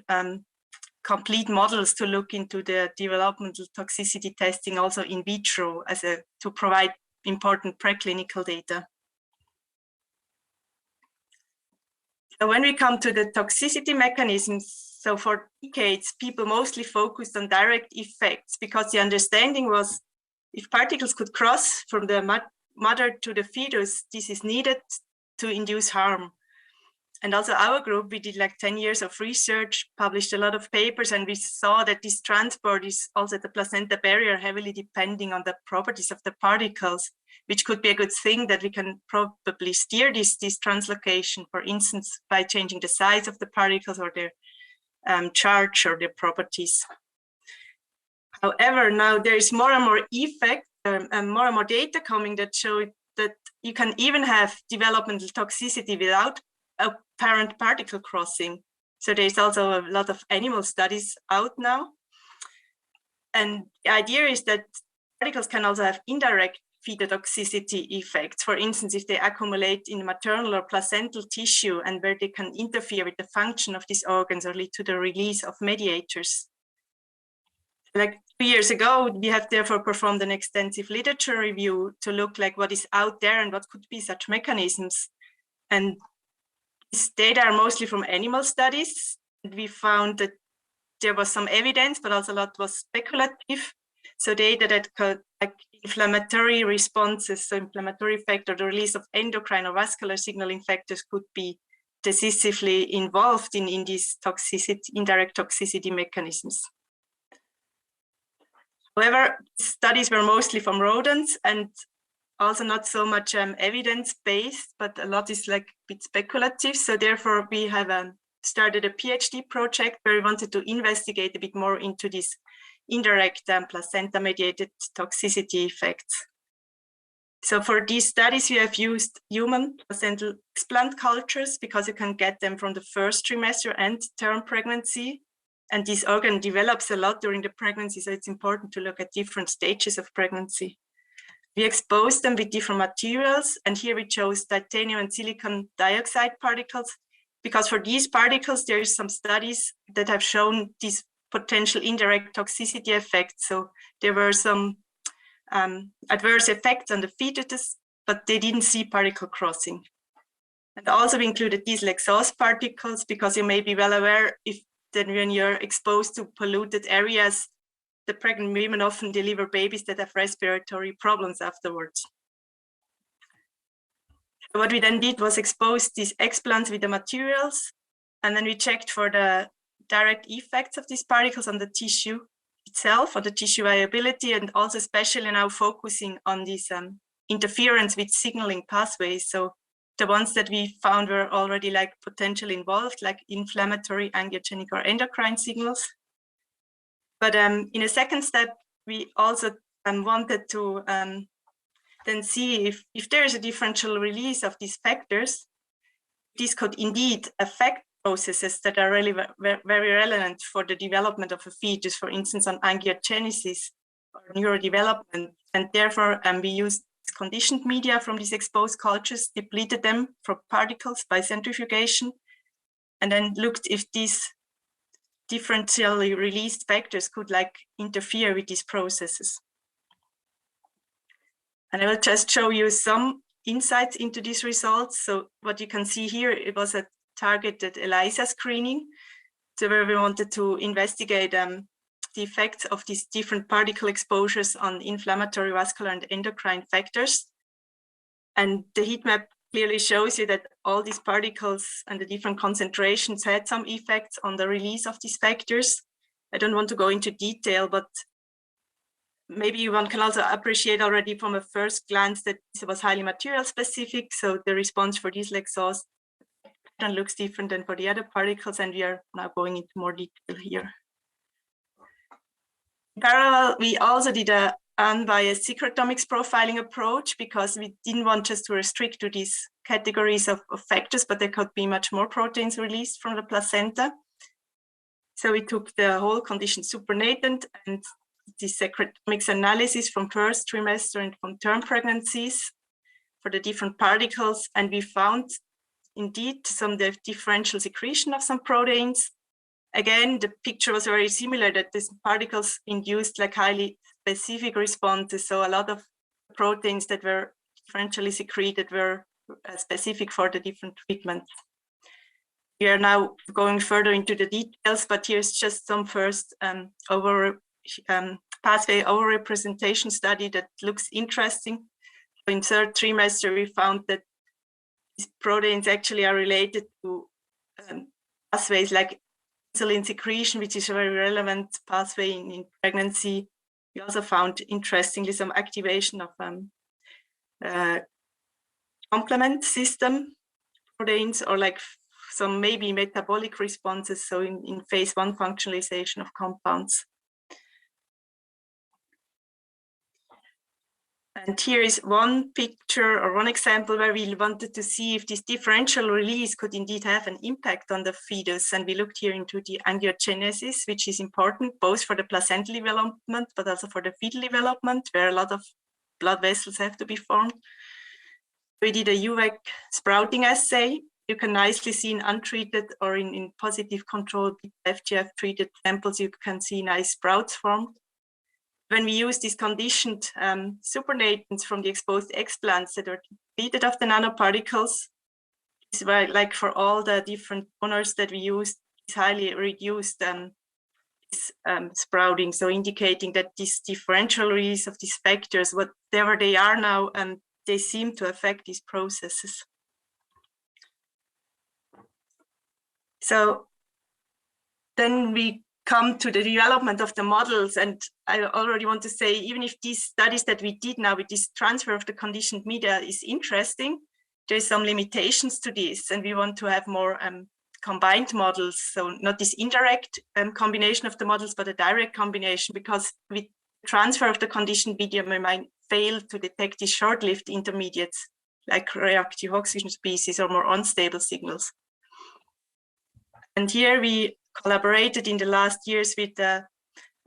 complete models to look into the developmental toxicity testing also in vitro to provide important preclinical data. So when we come to the toxicity mechanisms, so for decades, people mostly focused on direct effects because the understanding was if particles could cross from the mother to the fetus, this is needed to induce harm. And also our group, we did like 10 years of research, published a lot of papers, and we saw that this transport is also at the placenta barrier heavily depending on the properties of the particles, which could be a good thing that we can probably steer this translocation, for instance, by changing the size of the particles or their charge or their properties. However, now there is more and more effect and more data coming that show that you can even have developmental toxicity without apparent particle crossing. So there's also a lot of animal studies out now. And the idea is that particles can also have indirect phytotoxicity effects. For instance, if they accumulate in maternal or placental tissue and where they can interfere with the function of these organs or lead to the release of mediators. Like 2 years ago, we have therefore performed an extensive literature review to look like what is out there and what could be such mechanisms. And these data are mostly from animal studies. We found that there was some evidence, but also a lot was speculative. So data that could, like inflammatory responses, so inflammatory effect or the release of endocrine or vascular signaling factors could be decisively involved in these toxicity, indirect toxicity mechanisms. However, studies were mostly from rodents and also not so much evidence-based, but a lot is like a bit speculative. So therefore we have started a PhD project where we wanted to investigate a bit more into these indirect placenta-mediated toxicity effects. So for these studies, we have used human placental explant cultures because you can get them from the first trimester and term pregnancy. And this organ develops a lot during the pregnancy, so it's important to look at different stages of pregnancy. We exposed them with different materials, and here we chose titanium and silicon dioxide particles, because for these particles, there is some studies that have shown these potential indirect toxicity effects. So there were some adverse effects on the fetus, but they didn't see particle crossing. And also we included these exhaust particles, because you may be well aware that when you're exposed to polluted areas, the pregnant women often deliver babies that have respiratory problems afterwards. What we then did was expose these explants with the materials, and then we checked for the direct effects of these particles on the tissue itself, on the tissue viability, and also especially now focusing on this interference with signaling pathways. So the ones that we found were already like potentially involved, like inflammatory, angiogenic, or endocrine signals. But in a second step, we also wanted to then see if there is a differential release of these factors, this could indeed affect processes that are really very relevant for the development of a fetus, for instance, on angiogenesis or neurodevelopment. And therefore, we used conditioned media from these exposed cultures, depleted them from particles by centrifugation, and then looked if these differentially released factors could like interfere with these processes. And I will just show you some insights into these results. So what you can see here, it was a targeted ELISA screening, so where we wanted to investigate the effects of these different particle exposures on inflammatory, vascular, and endocrine factors. And the heat map clearly shows you that all these particles and the different concentrations had some effects on the release of these factors. I don't want to go into detail, but maybe one can also appreciate already from a first glance that this was highly material specific. So the response for these exhaust looks different than for the other particles, and we are now going into more detail here. In parallel, we also did a unbiased secretomics profiling approach, because we didn't want just to restrict to these categories of factors, but there could be much more proteins released from the placenta. So we took the whole condition supernatant and the secretomics analysis from first trimester and from term pregnancies for the different particles, and we found indeed some differential secretion of some proteins. Again, the picture was very similar, that these particles induced like highly specific responses. So a lot of proteins that were differentially secreted were specific for the different treatments. We are now going further into the details, but here's just some first pathway overrepresentation study that looks interesting. In third trimester, we found that these proteins actually are related to pathways like insulin secretion, which is a very relevant pathway in pregnancy. We also found, interestingly, some activation of complement system proteins, or like some maybe metabolic responses, so in phase 1 functionalization of compounds. And here is one picture or one example where we wanted to see if this differential release could indeed have an impact on the fetus. And we looked here into the angiogenesis, which is important both for the placental development, but also for the fetal development, where a lot of blood vessels have to be formed. We did a UVEC sprouting assay. You can nicely see in untreated or in positive control FGF treated samples, you can see nice sprouts formed. When we use these conditioned supernatants from the exposed explants that are depleted of the nanoparticles, it's like for all the different donors that we use, is highly reduced sprouting, so indicating that this differential release of these factors, whatever they are now, they seem to affect these processes. So then we come to the development of the models, and I already want to say, even if these studies that we did now with this transfer of the conditioned media is interesting, there's some limitations to this, and we want to have more combined models, so not this indirect combination of the models, but a direct combination, because with transfer of the conditioned medium, we might fail to detect these short-lived intermediates like reactive oxygen species or more unstable signals. And here we collaborated in the last years with the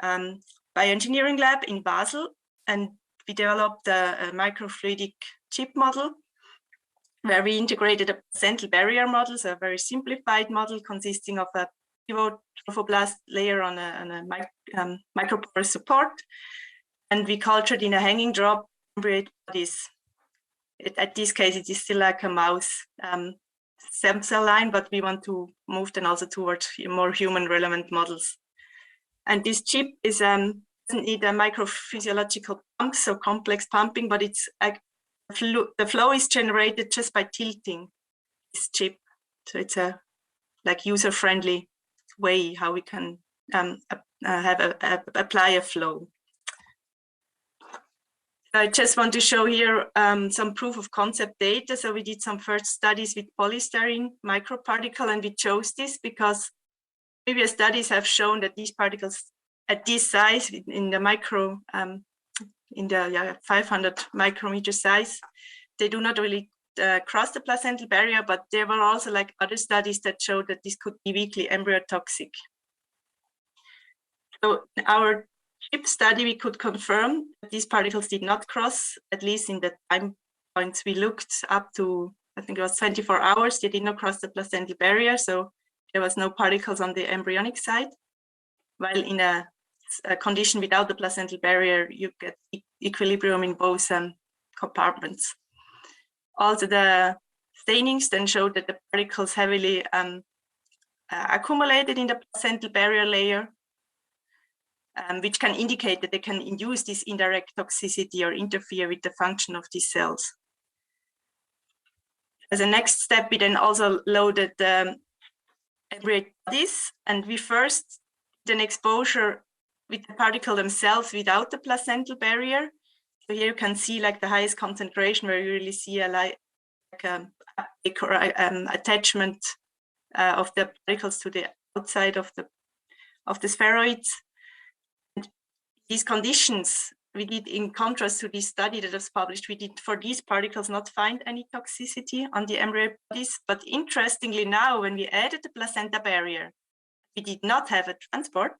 bioengineering lab in Basel, and we developed a microfluidic chip model where we integrated a placental barrier model, so a very simplified model consisting of a pivot trophoblast layer on a microporous support. And we cultured in a hanging drop embryonic bodies. At this case, it is still like a mouse stem cell line, but we want to move then also towards more human relevant models. And this chip is doesn't need a microphysiological pump, so complex pumping, but it's the flow is generated just by tilting this chip. So it's a like user-friendly way how we can apply a flow. I just want to show here some proof of concept data. So we did some first studies with polystyrene microparticle, and we chose this because previous studies have shown that these particles at this size, in the micro, in the 500 micrometer size, they do not really cross the placental barrier, but there were also like other studies that showed that this could be weakly embryotoxic. So our chip study, we could confirm that these particles did not cross, at least in the time points we looked up to, I think it was 24 hours, they did not cross the placental barrier, so there was no particles on the embryonic side. While in a condition without the placental barrier, you get equilibrium in both compartments. Also, the stainings then showed that the particles heavily accumulated in the placental barrier layer, which can indicate that they can induce this indirect toxicity or interfere with the function of these cells. As a next step, we then also loaded the embryonic bodies, and we first did an exposure with the particle themselves without the placental barrier. So here you can see like the highest concentration where you really see a attachment of the particles to the outside of the spheroids. And these conditions we did, in contrast to this study that was published, we did for these particles not find any toxicity on the embryonic bodies. But interestingly now, when we added the placenta barrier, we did not have a transport.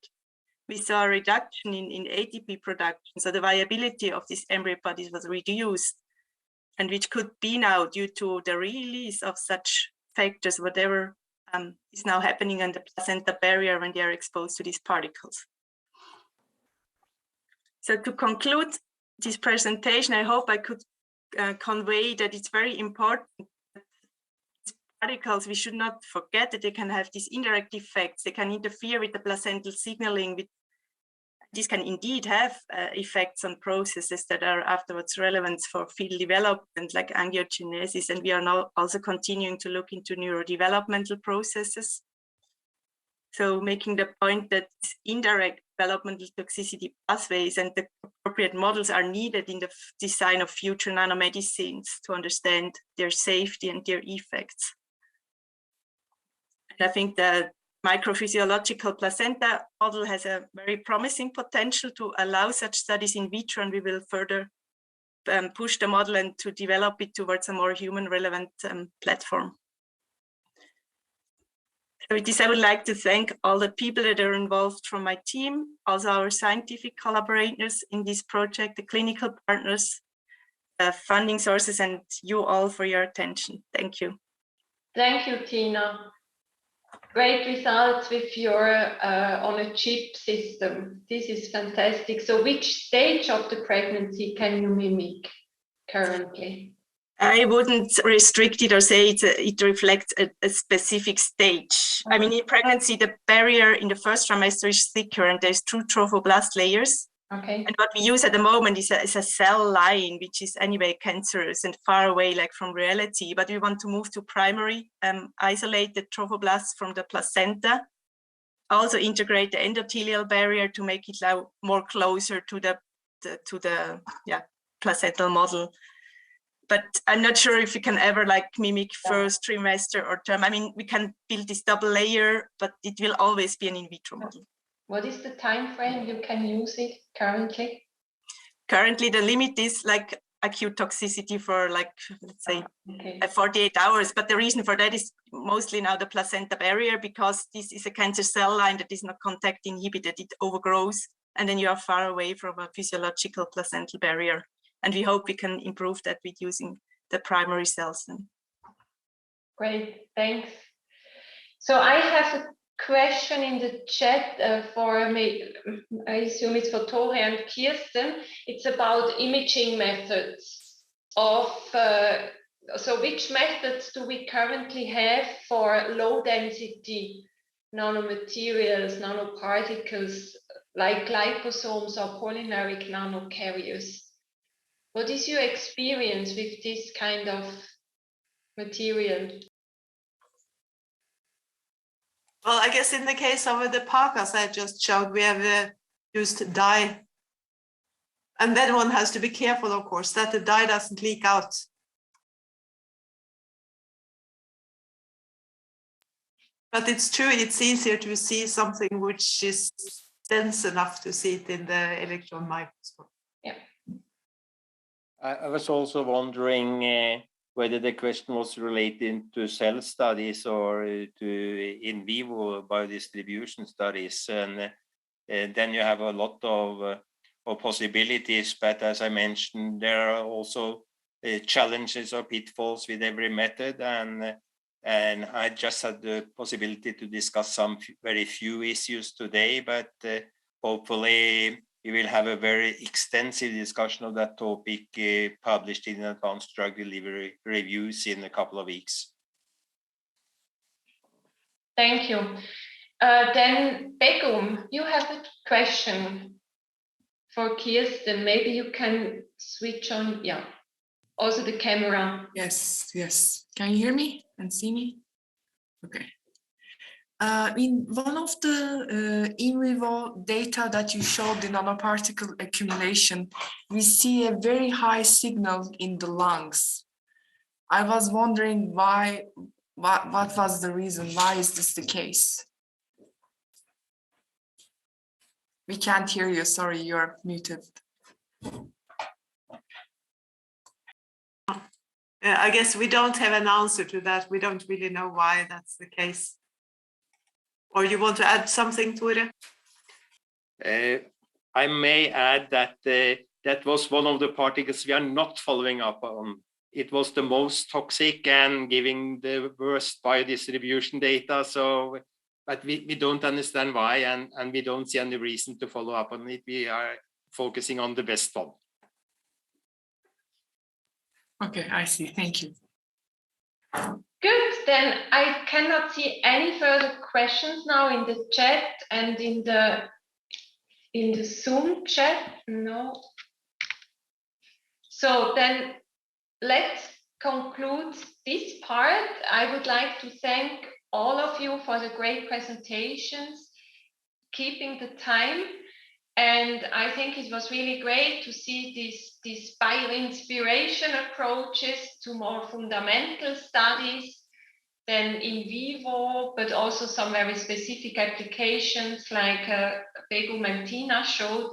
We saw a reduction in ATP production. So the viability of these embryonic bodies was reduced, and which could be now due to the release of such factors, whatever is now happening on the placenta barrier when they are exposed to these particles. So to conclude this presentation, I hope I could convey that it's very important that these particles, we should not forget that they can have these indirect effects. They can interfere with the placental signaling. This can indeed have effects on processes that are afterwards relevant for fetal development, like angiogenesis. And we are now also continuing to look into neurodevelopmental processes. So making the point that indirect developmental toxicity pathways and the appropriate models are needed in the design of future nanomedicines to understand their safety and their effects. And I think the microphysiological placenta model has a very promising potential to allow such studies in vitro, and we will further push the model and to develop it towards a more human relevant platform. So with this, I would like to thank all the people that are involved from my team, also our scientific collaborators in this project, the clinical partners, funding sources, and you all for your attention. Thank you. Thank you, Tina. Great results with your on-a-chip system. This is fantastic. So which stage of the pregnancy can you mimic currently? I wouldn't restrict it or say it reflects a specific stage. I mean, in pregnancy, the barrier in the first trimester is thicker and there's 2 trophoblast layers. Okay. And what we use at the moment is a cell line, which is anyway cancerous and far away like from reality. But we want to move to primary, isolate the trophoblasts from the placenta, also integrate the endothelial barrier to make it now more closer to the placental model. But I'm not sure if we can ever like mimic first trimester or term. I mean, we can build this double layer, but it will always be an in vitro model. What is the time frame you can use it currently? Currently, the limit is like acute toxicity for like, let's say, 48 hours. But the reason for that is mostly now the placenta barrier, because this is a cancer cell line that is not contact inhibited. It overgrows, and then you are far away from a physiological placental barrier. And we hope we can improve that with using the primary cells. Great, thanks. So I have a question in the chat for me. I assume it's for Tore and Kirsten. It's about imaging methods of, so which methods do we currently have for low density nanomaterials, nanoparticles, like liposomes or polymeric nanocarriers? What is your experience with this kind of material? Well, I guess in the case of the Parkers I just showed, we have used dye. And then one has to be careful, of course, that the dye doesn't leak out. But it's true, it's easier to see something which is dense enough to see it in the electron microscope. Yeah. I was also wondering whether the question was related to cell studies or to in vivo biodistribution studies. And then you have a lot of possibilities, but as I mentioned, there are also challenges or pitfalls with every method. And I just had the possibility to discuss some very few issues today, but hopefully we will have a very extensive discussion of that topic published in Advanced Drug Delivery Reviews in a couple of weeks. Thank you. Then Begum, you have a question for Kirsten. Maybe you can switch on, yeah, also the camera. Yes, yes. Can you hear me and see me? Okay. In one of the in vivo data that you showed, the nanoparticle accumulation, we see a very high signal in the lungs. I was wondering why, what was the reason? Why is this the case? We can't hear you, sorry, you're muted. I guess we don't have an answer to that. We don't really know why that's the case. Or you want to add something to it? I may add that that was one of the particles we are not following up on it was the most toxic and giving the worst biodistribution data. So, but we don't understand why, and we don't see any reason to follow up on it. We are focusing on the best one. Okay, I see. Thank you. Good, then I cannot see any further questions now in the chat and in the Zoom chat. No. So then let's conclude this part. I would like to thank all of you for the great presentations, keeping the time. And I think it was really great to see these bio-inspiration approaches to more fundamental studies than in vivo, but also some very specific applications like Begum and Tina showed.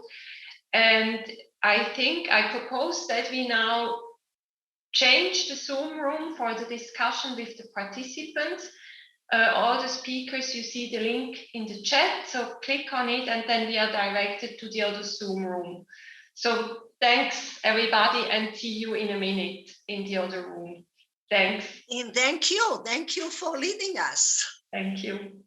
And I think I propose that we now change the Zoom room for the discussion with the participants. All the speakers, you see the link in the chat, so click on it and then we are directed to the other Zoom room. So thanks everybody and see you in a minute in the other room. Thanks. And thank you for leading us. Thank you.